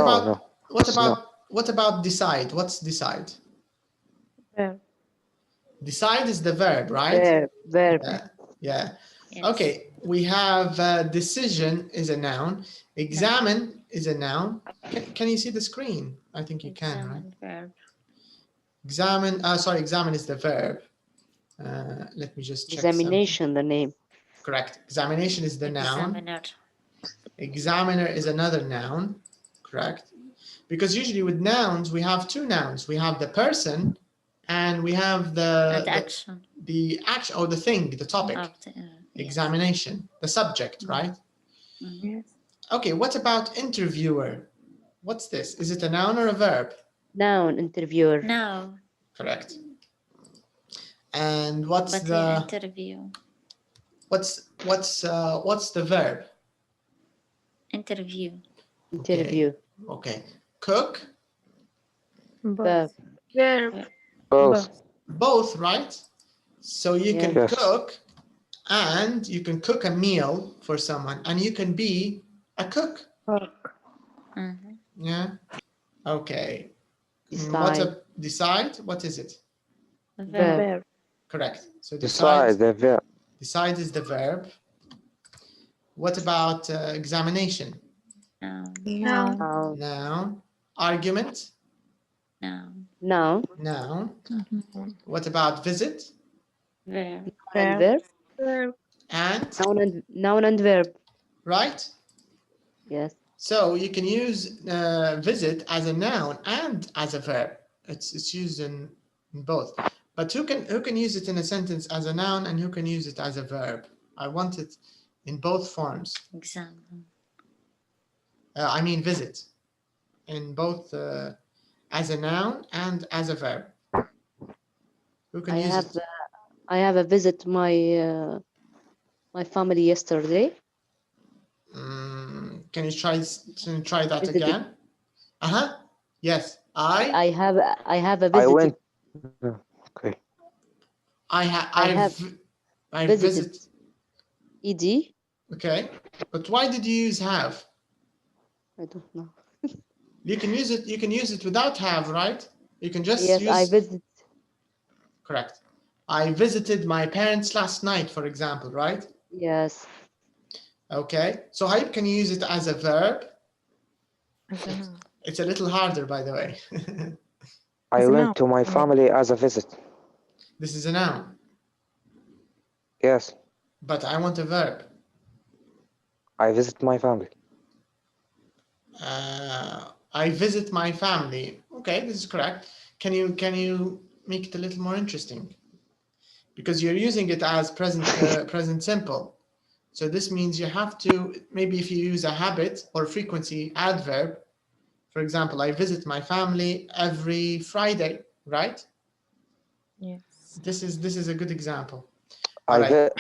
about decide? What's decide? Verb. Decide is the verb, right? Verb. Yeah. Yes. Okay, we have decision is a noun. Examine is a noun. Can you see the screen? I think you can, right? Verb. Examine, examine is the verb. Let me just check. Examination, the name. Correct. Examination is the noun. Examiner. Examiner is another noun. Correct. Because usually with nouns, we have two nouns. We have the person and we have the action. The action or the thing, the topic. Examination, the subject, right? Yes. Okay, what about interviewer? What's this? Is it a noun or a verb? Noun, interviewer. No. Correct. And what's But the interview? What's the verb? Interview. Interview. Okay. Cook? Verb. Verb. Both. Both, right? So you can Yes. cook and you can cook a meal for someone and you can be a cook. Yeah. Okay. Decide. What is it? Verb. Correct. So Decide, the verb. Decide is the verb. What about examination? No. Noun. Argument? No. Noun. Noun. What about visit? Verb. And verb. Verb. And? Noun and verb. Right? Yes. So you can use visit as a noun and as a verb. It's used in both. But who can use it in a sentence as a noun and who can use it as a verb? I want it in both forms. Example. I mean visit. In both as a noun and as a verb. Who can use it? I have a visit my family yesterday. Can you try that Visited. again? Yes. I have a visit. I went. Okay. I visited. Ed. Okay. But why did you use have? I don't know. You can use it without have, right? You can just yes, use. I visit. Okay, so how can you use it as a verb? As a noun. It's a little harder, by the way. I It's a went noun. to my family as a visit. This is a noun, Yes, but I want a verb. I visit my family. I visit my family. Okay, this is correct. Can you make it a little more interesting? Because you're using it as present simple. So this means you have to, maybe if you use a habit or frequency adverb, for example, I visit my family every Friday, right? Yes. This is a good example. I, All right.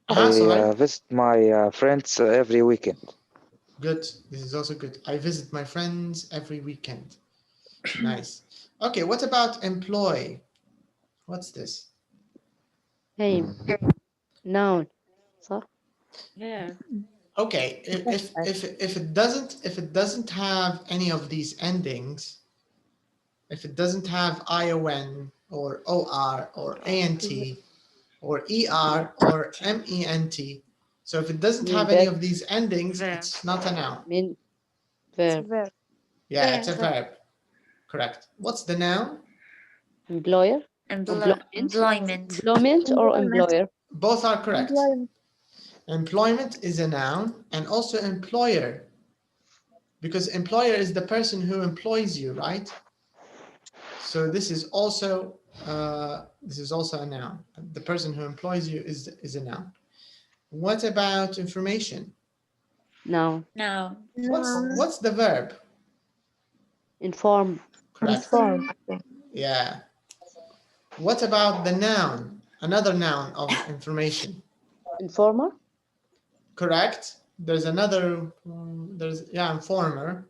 I visit my friends every weekend. Good. This is also good. I visit my friends every weekend. Nice. Okay, what about employ? What's this? Hey, noun. صح؟ Verb. Okay, if it doesn't have any of these endings, if it doesn't have ion or or or ant or er or ment, so if it doesn't have any of these endings, Verb. it's not a noun. mean It's a verb. verb. Yeah, it's a verb. Correct. What's the noun? Employer. Employment. Employment or employer. Both are correct. Employment. Employment is a noun, and also employer, because employer is the person who employs you, right? So this is also a noun. The person who employs you is a noun. What about information? Noun. Noun. What's the verb? Inform. Correct. Inform. Yeah. What about the noun? Another noun of information. Informer. Correct. There's another. Informer.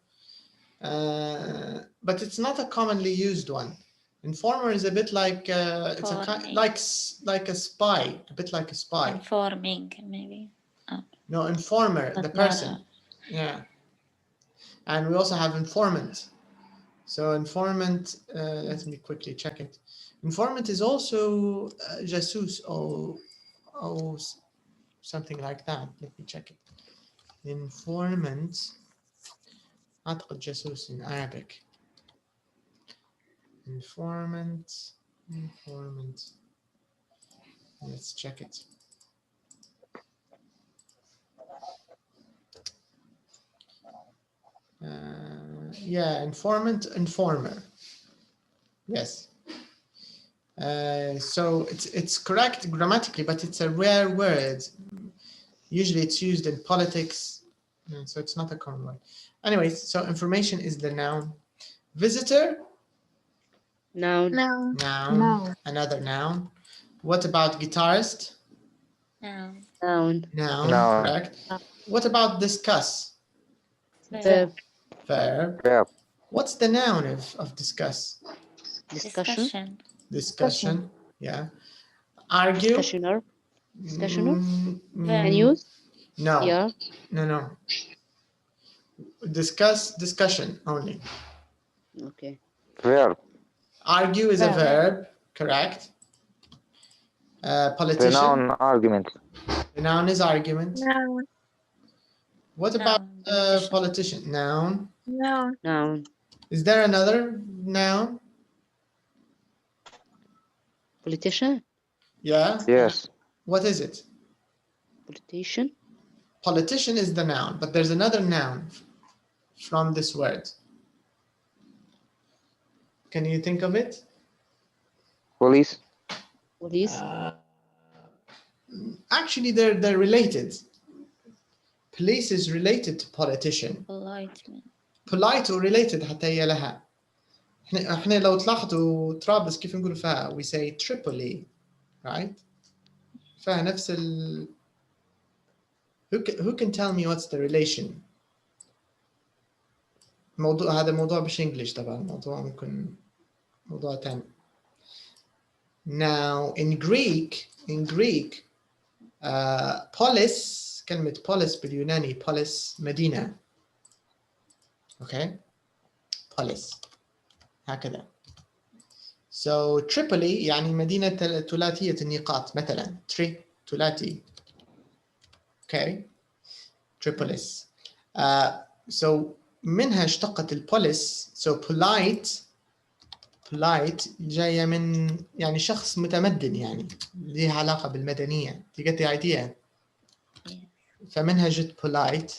But it's not a commonly used one. Informer is a bit like it's like a spy, a bit like a spy. Informing, maybe. No, informer, the person. Yeah. And we also have informant. So informant, let me quickly check it. Informant is also jasus or something like that. Let me check it. Informant. أعتقد جاسوس in Arabic. Informant. Let's check it. Yeah, informant, informer. Yes. So it's correct grammatically, but it's a rare word. Usually it's used in politics, so it's not a common one. Anyways, so information is the noun. Visitor? Noun. Noun. Another noun. What about guitarist? Noun. Noun. Noun. Correct. What about discuss? Verb. Verb. What's the noun of discuss? Discussion. Yeah. Argue? Discussioner. Can use? No. Yeah. No. Discussion only. Okay. Verb. Argue is a verb, correct. Politician. The noun argument. The noun is argument. Noun. What about politician? Noun. Noun. Is there another noun? Politician. Yeah. Yes. What is it? Politician. Politician is the noun, but there's another noun from this word. Can you think of it? Police. Police. Actually, they're related. Police is related to politician. Polite related حتى هي لها. احنا لو تلاحظوا طرابلس كيف نقول فيها we say Tripoli, right? فيها نفس ال who can tell me what's the relation? هذا موضوع مش انجلش طبعا، موضوع ممكن موضوع تاني. Now in Greek polis كلمة polis باليوناني polis مدينة. Okay? Polis هكذا. So Tripoli يعني مدينة ثلاثية النقاط مثلا ثلاثي. Okay. triple S. So منها اشتقت البوليس. So polite جاية من يعني شخص متمدن، يعني ليها علاقة بالمدنية. You get the idea. فمنها جت polite،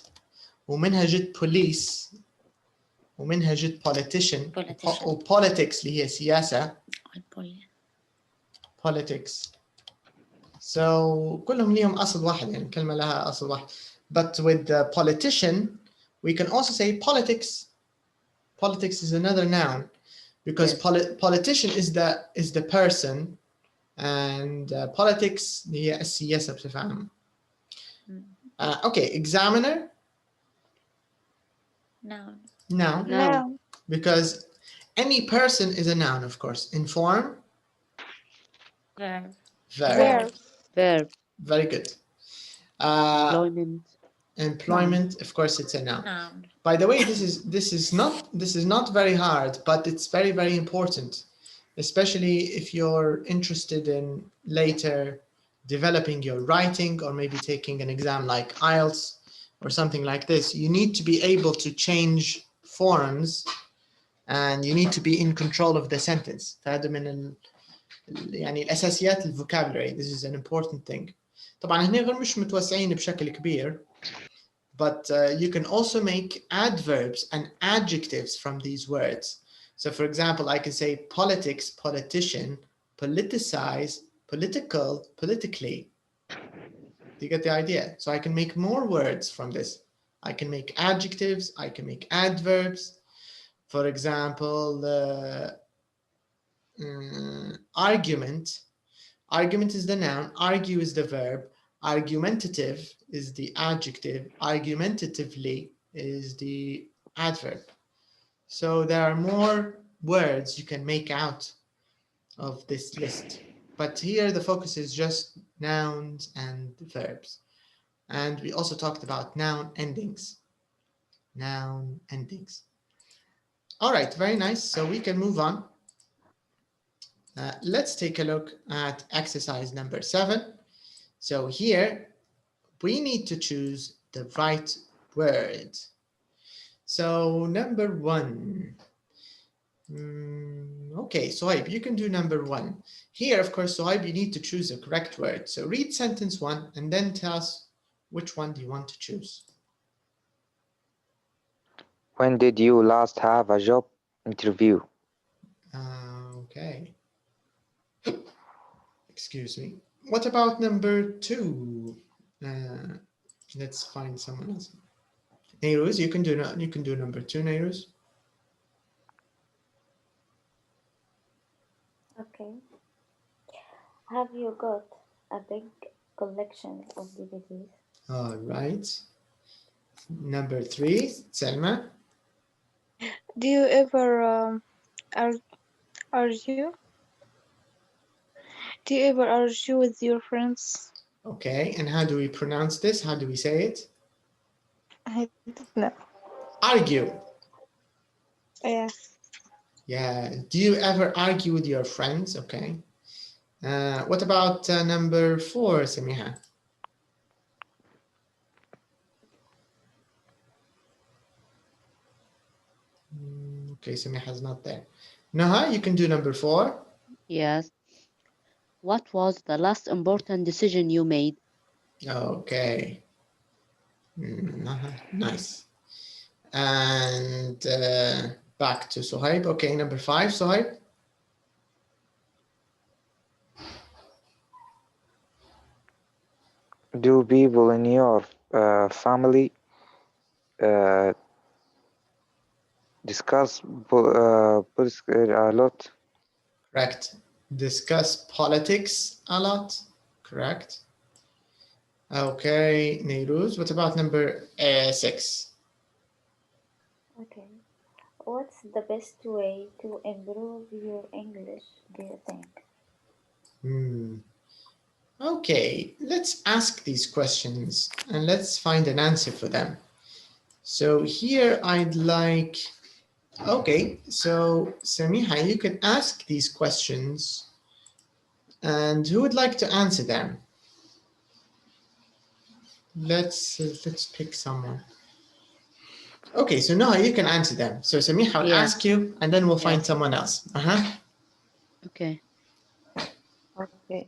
ومنها جت police، ومنها جت politician، و politics اللي هي سياسة. politics. So كلهم ليهم أصل واحد، يعني كلمة لها أصل واحد. But with the politician we can also say politics. Politics is another noun because politician is the person, and politics هي السياسة بصفة عامة. Okay, examiner. Noun. Because any person is a noun, of course. Inform. Verb. Very good. Employment, of course, it's a noun. By the way, this is not very hard, but it's very, very important, especially if you're interested in later developing your writing, or maybe taking an exam like IELTS or something like this. You need to be able to change forms, and you need to be in control of the sentence. فهذا من يعني الأساسيات vocabulary. This is an important thing. طبعا هنا غير مش متوسعين بشكل كبير, but you can also make adverbs and adjectives from these words. So for example, I can say politics, politician, politicize, political, politically. Do you get the idea? So I can make more words from this. I can make adjectives, I can make adverbs. For example, argument. Argument is the noun, argue is the verb, argumentative is the adjective, argumentatively is the adverb. So there are more words you can make out of this list. But here the focus is just nouns and verbs. And we also talked about noun endings. Noun endings. All right, very nice. So we can move on. Let's take a look at exercise number 7. So here we need to choose the right word. So number 1. Okay, Suhaib, you can do number 1. Here, of course, Suhaib, you need to choose a correct word. So read sentence 1 and then tell us which one do you want to choose. When did you last have a job interview? Okay. Excuse me. What about number 2? Let's find someone else. Nairuz, you can do number 2, Nairuz. Okay. Have you got a big collection of DVDs? All right. Number 3, Selma. Do you ever argue? Do you ever argue with your friends? Okay, and how do we pronounce this? How do we say it? I don't know. Argue. Yeah. Yeah. Do you ever argue with your friends? Okay. What about number 4, Samiha? Okay, Samiha's not there. Naha, you can do number 4. Yes. What was the last important decision you made? Okay. Naha, nice. And back to Suhaib. Okay, number 5, Suhaib. Do people in your family discuss politics a lot? Correct. Discuss politics a lot. Correct. Okay, Nairuz. What about number 6? Okay. What's the best way to improve your English, do you think? Okay, let's ask these questions and let's find an answer for them. So here I'd like, okay, so Samiha, you can ask these questions, and who would like to answer them? let's pick someone. Okay, so Noha, you can answer them. So Samiha will ask you, and then we'll find someone else. Okay. Okay.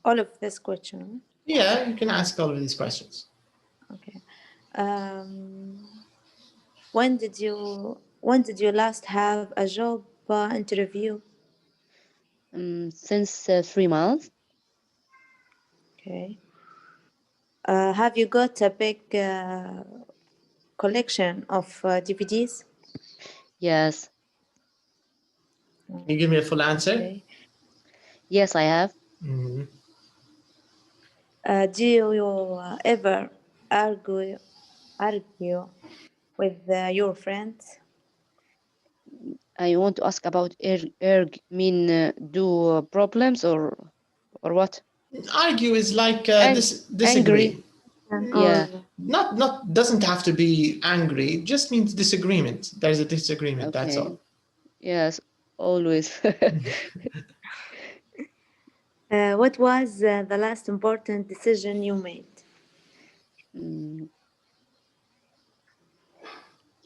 All of this question. Yeah, you can ask all of these questions. Okay. When did you last have a job interview? Since 3 months. Okay. Have you got a big collection of DVDs? Yes. Can you give me a full answer? Okay. Yes, I have. Mm-hmm. Do you ever argue with your friends? I want to ask about do problems or what? Argue is like disagree. Angry. Yeah. Not doesn't have to be angry. It just means disagreement. There's a disagreement. That's all. Yes, always. What was the last important decision you made?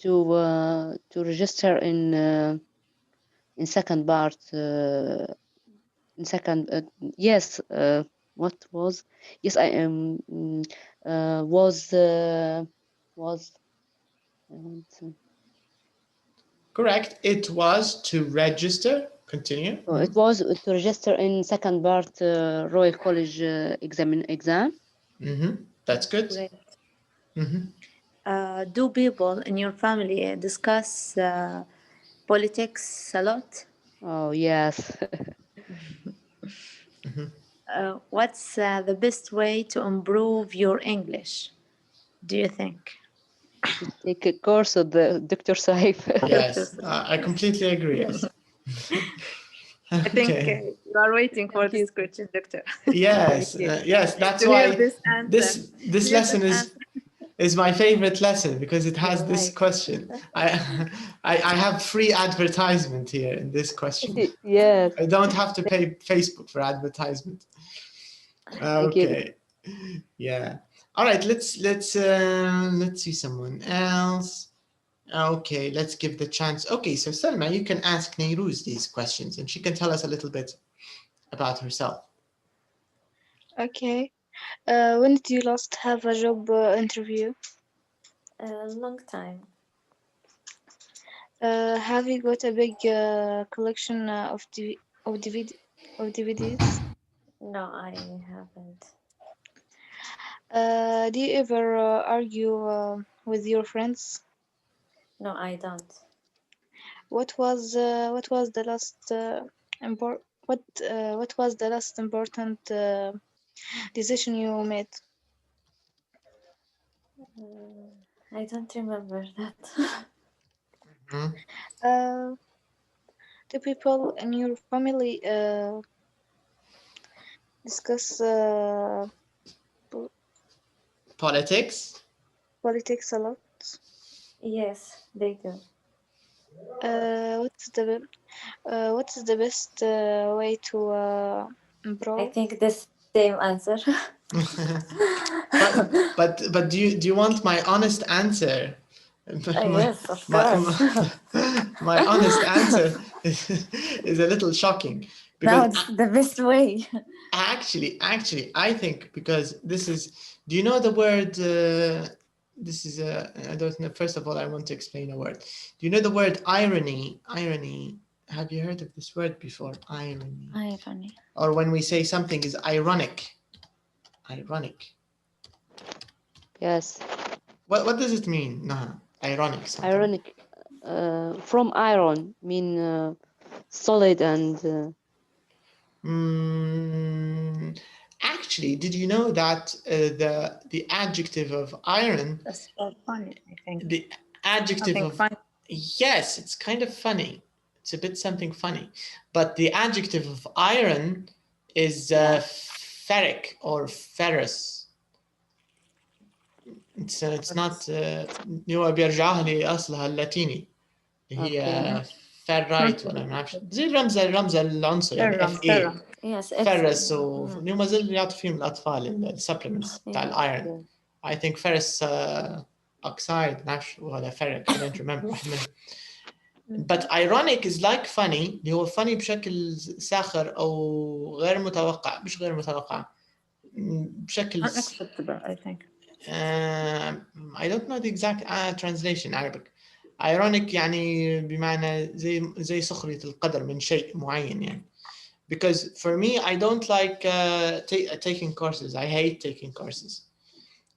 To register in second part. In second. Yes. What was? Yes, I am. Was. Correct. It was to register. Continue. Oh, it was to register in second part Royal College exam. That's good. Do people in your family discuss politics a lot? Oh, yes. What's the best way to improve your English, do you think? To take a course of the Dr. Saif. Yes, I completely agree. Yes. I think you are waiting for this question, Doctor. Yes, yes. That's why this lesson is my favorite lesson, because it has this question. I have free advertisement here in this question. Yes. I don't have to pay Facebook for advertisement. Okay. Yeah. All right. Let's see someone else. Okay, let's give the chance. Okay, so Salma, you can ask Nairouz these questions, and she can tell us a little bit about herself. Okay. When did you last have a job interview? A long time. Have you got a big collection of DVDs? No, I haven't. Do you ever argue with your friends? No, I don't. What was the last important decision you made? I don't remember that. Do people in your family discuss Politics a lot? Yes, they do. What's the best way to improve? I think the same answer. but do you want my honest answer? Yes, of course. My honest answer is a little shocking. No, it's the best way. Actually, I think, because this is. Do you know the word? This is I don't know. First of all, I want to explain a word. Do you know the word irony? Irony. Have you heard of this word before? Irony. Irony. Or when we say something is ironic. Ironic. Yes. What does it mean? Nah, ironic. Something. Ironic. From iron, mean solid and. Actually, did you know that the adjective of iron? That's so funny, I think. The adjective something of funny. Yes, it's kind of funny. It's a bit something funny, but the adjective of iron is ferric or ferrous. It's not. هو بيرجعها لأصلها اللاتيني هي ferrite ولا ما أعرف زي رمز العنصر يعني Fe. Yes, ferrous وهم زي اللي يعطوا فيهم الأطفال السبلمنتس بتاع الأيرون. I think ferrous oxide, ولا ferric, I don't remember. But ironic is like funny, اللي هو funny بشكل ساخر أو غير متوقع، مش غير متوقع، بشكل unacceptable I think. I don't know the exact translation Arabic. Ironic يعني بمعنى زي سخرية القدر من شيء معين يعني. Because for me, I don't like taking courses. I hate taking courses.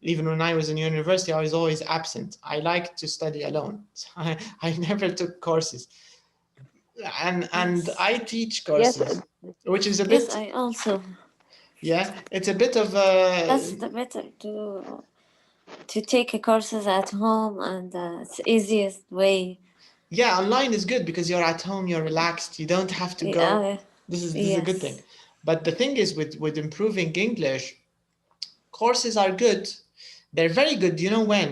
Even when I was in university, I was always absent. I like to study alone. So I never took courses. And I teach courses, which is a bit... Yes, I also. Yeah, it's a bit of That's the better to take courses at home, and it's easiest way. Yeah, online is good because you're at home, you're relaxed, you don't have to go. This is a good thing. But the thing is with improving English, courses are good. They're very good, you know when?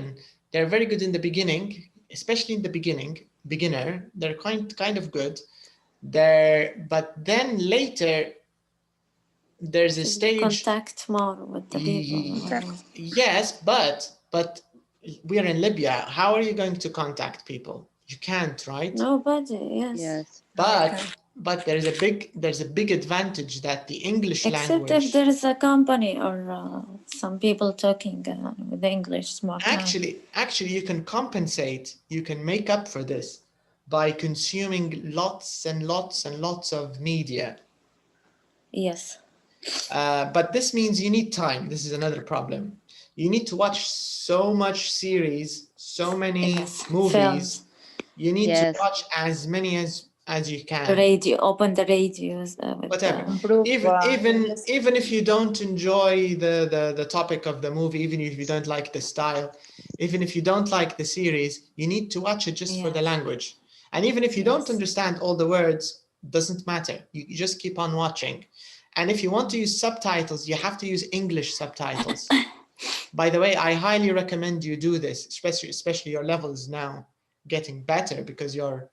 They're very good in the beginning, especially in the beginner, they're kind of good. But then later, there's a stage... Contact more with the people. Yes, but we're in Libya. How are you going to contact people? You can't, right? Nobody, yes. But there's a big advantage that the English language... Except if there is a company or some people talking with English smart. Actually, you can compensate. You can make up for this by consuming lots and lots and lots of media. Yes. But this means you need time. This is another problem. You need to watch so much series, so many movies. Films. You need to watch as many as you can. The radio, open the radios. Whatever. Even if you don't enjoy the topic of the movie, even if you don't like the style, even if you don't like the series, you need to watch it just for the language. And even if you don't understand all the words, doesn't matter. You just keep on watching. And if you want to use subtitles, you have to use English subtitles. By the way, I highly recommend you do this, especially your level is now getting better because you're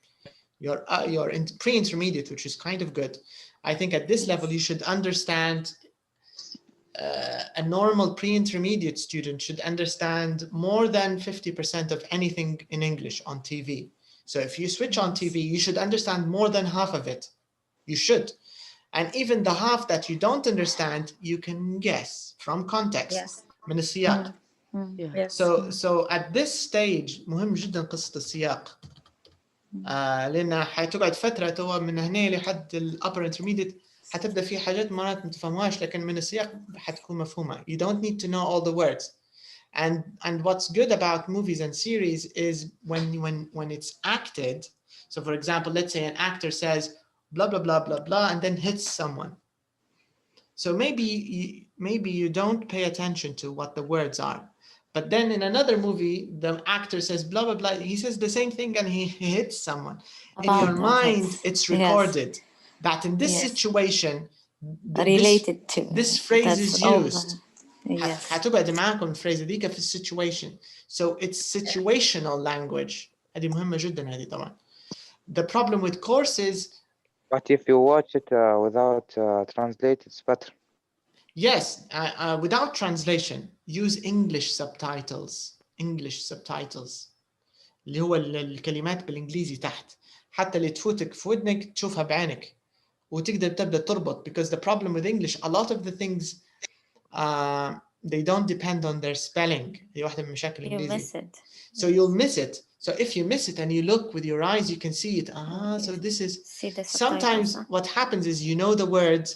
in pre-intermediate, which is kind of good. I think at this level, you should understand, a normal pre-intermediate student should understand more than 50% of anything in English on TV. So if you switch on TV, you should understand more than half of it. You should. And even the half that you don't understand, you can guess from context. من السياق. So at this stage مهم جدا قصة السياق. لأن حتقعد فترة توا من هنا لحد الupper intermediate حتبدأ في حاجات مرات ما تفهموهاش لكن من السياق حتكون مفهومة. You don't need to know all the words. And what's good about movies and series is when it's acted. So for example, let's say an actor says blah blah blah blah blah and then hits someone. So maybe you don't pay attention to what the words are. But then in another movie, the actor says blah blah blah. He says the same thing and he hits someone. In your mind, it's recorded that in this situation, related to this phrase is used. حتقعد معاكم الفريزة ذيك في situation. So it's situational language. هذه مهمة جدا هذه طبعا. The problem with courses. But if you watch it without translate, it's better. Yes, without translation, use English subtitles. English subtitles. اللي هو الكلمات بالإنجليزي تحت. حتى اللي تفوتك في ودنك تشوفها بعينك. وتقدر تبدأ تربط. Because the problem with English, a lot of the things they don't depend on their spelling. هي واحدة من مشاكل الإنجليزي. You miss it. So you'll miss it. So if you miss it and you look with your eyes, you can see it. So this is... Sometimes what happens is you know the words,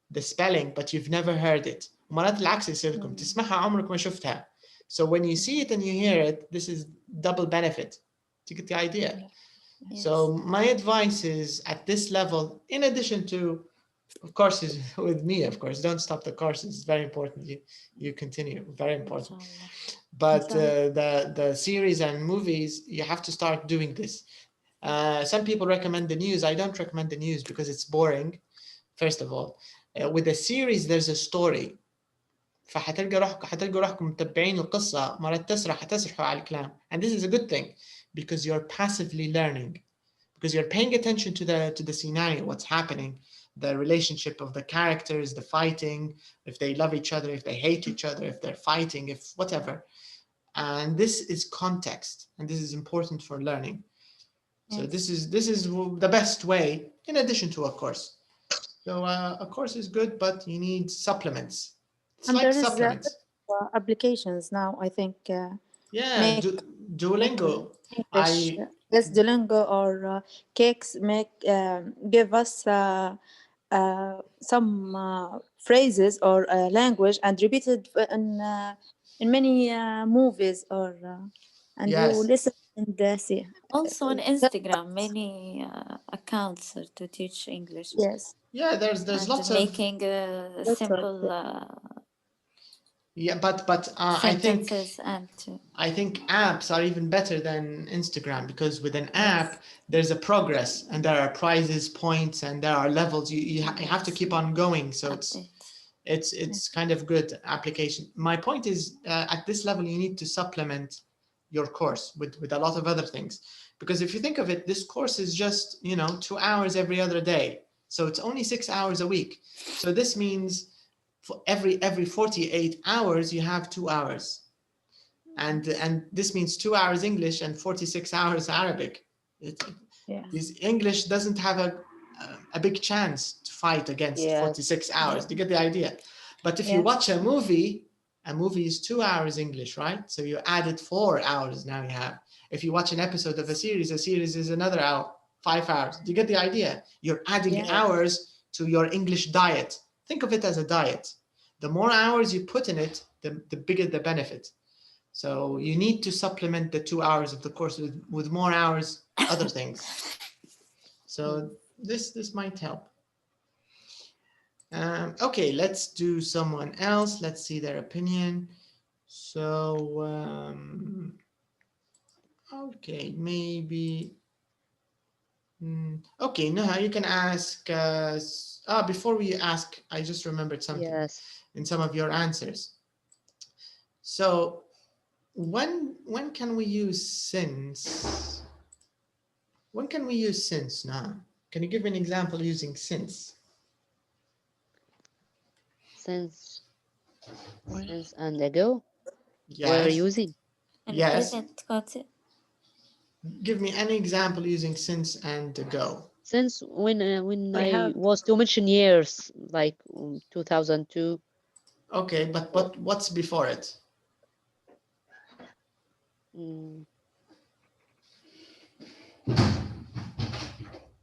the spelling, but you've never heard it. مرات العكس يصير لكم تسمعها عمرك ما شفتها. So when you see it and you hear it, this is double benefit. To get the idea. Yes. So my advice is at this level, in addition to, of course, is with me, of course, don't stop the courses. It's very important. You continue, very important. But the series and movies, you have to start doing this. Some people recommend the news. I don't recommend the news because it's boring, first of all. With a series, there's a story. فحتلقوا روحكم متابعين القصة مرات حتسرحوا على الكلام. And this is a good thing because you're passively learning. Because you're paying attention to the scenario, what's happening, the relationship of the characters, the fighting, if they love each other, if they hate each other, if they're fighting, if whatever. And this is context, and this is important for learning. So this is the best way, in addition to a course. So a course is good, but you need supplements. It's like supplements. Applications now, I think. Yeah, Duolingo. Yes, Duolingo or Cakes give us some phrases or language and repeated in many movies or and Yes. you listen and see. Also on Instagram, many accounts to teach English. Yes. Yeah, there's and lots making of simple yeah, but I think apps are even better than Instagram, because with an app there's a progress and there are prizes, points, and there are levels. You have to keep on going. So it's kind of good application. My point is at this level you need to supplement your course with a lot of other things, because if you think of it, this course is just 2 hours every other day, so it's only 6 hours a week. So this means for every 48 hours you have 2 hours, and this means 2 hours English and 46 hours Arabic. This English doesn't have a big chance to fight against 46 hours. Do you get the idea? But if you watch a movie is 2 hours English, right? So you added 4 hours now you have. If you watch an episode of a series is another hour, 5 hours. Do you get the idea? You're adding hours to your English diet. Think of it as a diet. The more hours you put in it, the bigger the benefit. So you need to supplement the 2 hours of the course with more hours, other things. So this might help. Okay, let's do someone else. Let's see their opinion. So, okay, maybe. Okay, Nuha, you can ask. Before we ask, I just remembered something in some of your answers. So, when can we use since? When can we use since, Nuha? Can you give an example using since? Since and ago. We're using. Yes. Give me any example using since and ago. Since when I was to mention years, like 2002. Okay, but what's before it?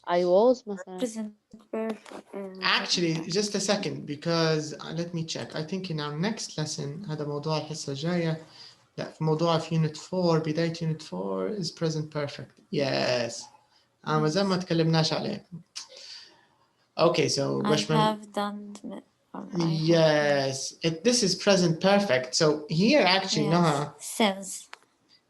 I was present perfect. Actually, just a second, because let me check. I think in our next lesson هذا موضوع الحصة الجاية. لا، في موضوع في unit 4 بداية unit 4 is present perfect. Yes. ما زال ما تكلمناش عليه. Okay, so I have done. Yes, this is present perfect. So here actually, Noha. Since.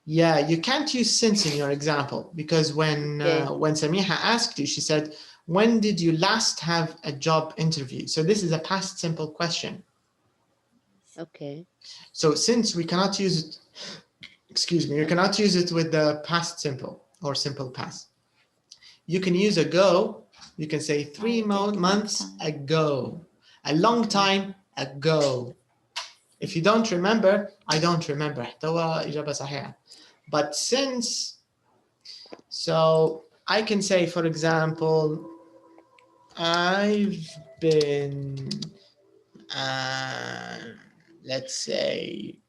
Yeah, you can't use since in your example, because when Samiha asked you, she said, when did you last have a job interview? So this is a past simple question. Okay. So since we cannot use it, excuse me, you cannot use it with the past simple or simple past. You can use ago. You can say 3 months ago, a long time ago. If you don't remember, I don't remember. But since, so I can say, for example, I've been, let's say,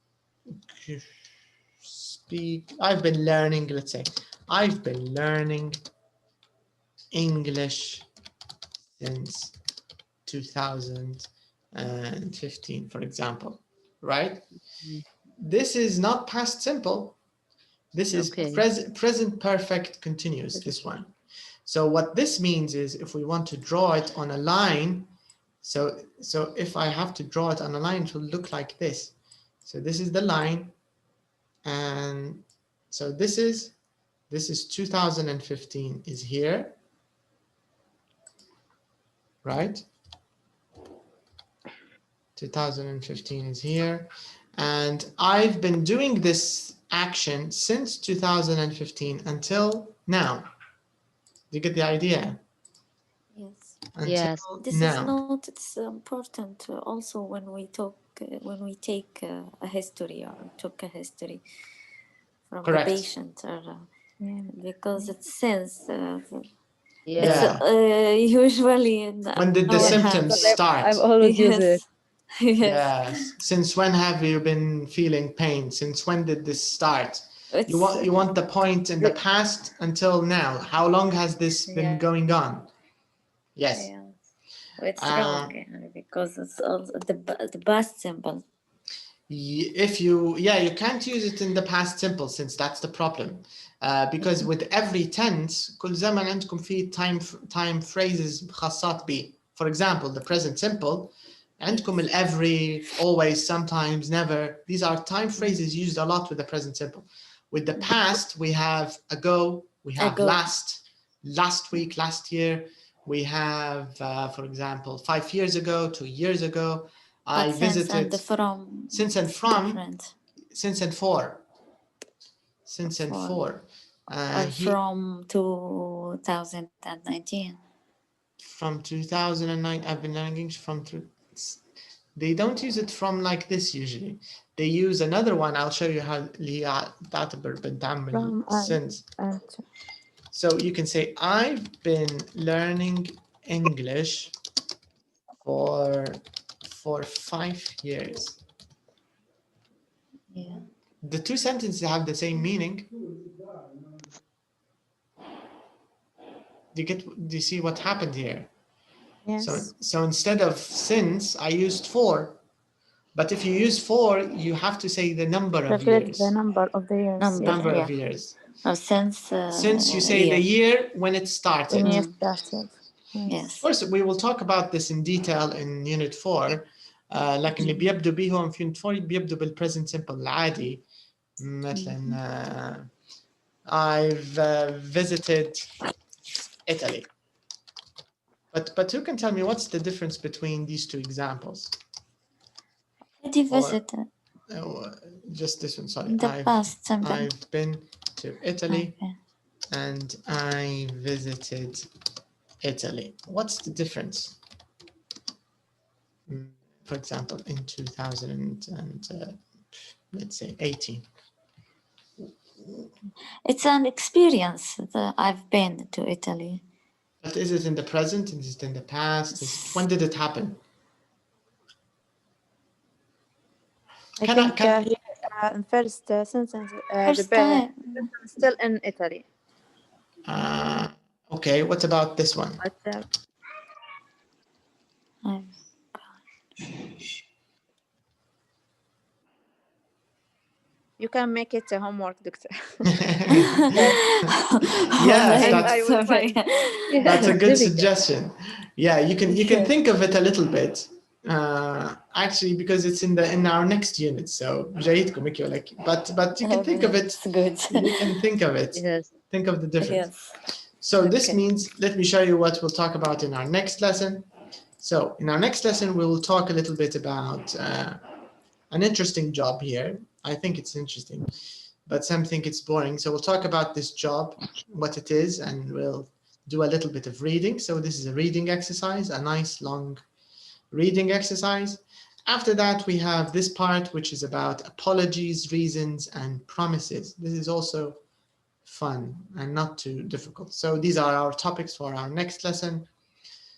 I've been learning, let's say, I've been learning English since 2015, for example, right? This is not past simple. This is present perfect continuous, this one. So what this means is, if we want to draw it on a line, so if I have to draw it on a line, it will look like this. So this is the line, and so this is 2015 is here, right? 2015 is here, and I've been doing this action since 2015 until now. Do you get the idea? Yes. until Yes. This now. is not. It's important also when we talk, when we take a history or took a history from Correct. the patient, or because it's since. Yes. Yeah. Usually in When did the our symptoms hands. start? I've always used it. Yes. Yes. Since when have you been feeling pain? Since when did this start? You want the point in the past until now. How long has this been going on? Yes. Yeah. It's wrong because it's all the past simple. If you can't use it in the past simple, since that's the problem. Because with every tense كل زمن عندكم فيه time phrases خاصات به. For example, the present simple عندكم ال every, always, sometimes, never. These are time phrases used a lot with the present simple. With the past, we have ago, we have last week, last year. We have, for example, 5 years ago, 2 years ago. I visited. Since and from. Different. Since and for. Since and for. From 2019. From 2009, I've been learning from through. They don't use it from like this usually. They use another one. I'll show you how since. So you can say, I've been learning English for 5 years. Yeah. The two sentences have the same meaning. Do you see what happened here? Yes. So instead of since, I used for. But if you use for, you have to say the number of years. The number of the years. Number of years. Since you say the year when it started. When it started. Yes. Of course, we will talk about this in detail in Unit 4. لكن اللي بيبدو بيهم في Unit 4 بيبدو بالpresent simple العادي. مثلا I've visited Italy. But who can tell me what's the difference between these two examples? Did you visit? Just this one, sorry. In the past, I've been to Italy and I visited Italy. What's the difference? For example, in 2000 and let's say 18. It's an experience that I've been to Italy. But is it in the present? Is it in the past? When did it happen? I think in first sentence, First time. Still in Italy. Okay, what about this one? You can make it a homework, doctor. Yes, that's a good suggestion. Yeah, you can think of it a little bit. Actually, because it's in our next unit, so but you can think of it. Good. You can think of it. Yes. Think of the difference. Yes. So this means, let me show you what we'll talk about in our next lesson. So in our next lesson, we will talk a little bit about an interesting job here. I think it's interesting, but some think it's boring. So we'll talk about this job, what it is, and we'll do a little bit of reading. So this is a reading exercise, a nice long reading exercise. After that, we have this part, which is about apologies, reasons, and promises. This is also fun and not too difficult. So these are our topics for our next lesson.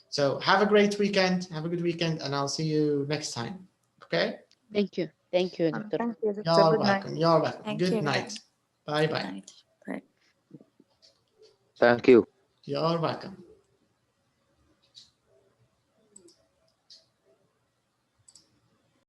So have a great weekend. Have a good weekend, and I'll see you next time. Okay? Thank you. Thank you, Doctor. Thank you, Doctor. You're welcome. You're welcome. Thank Good you. night. Bye-bye. Bye. Thank you. You're welcome.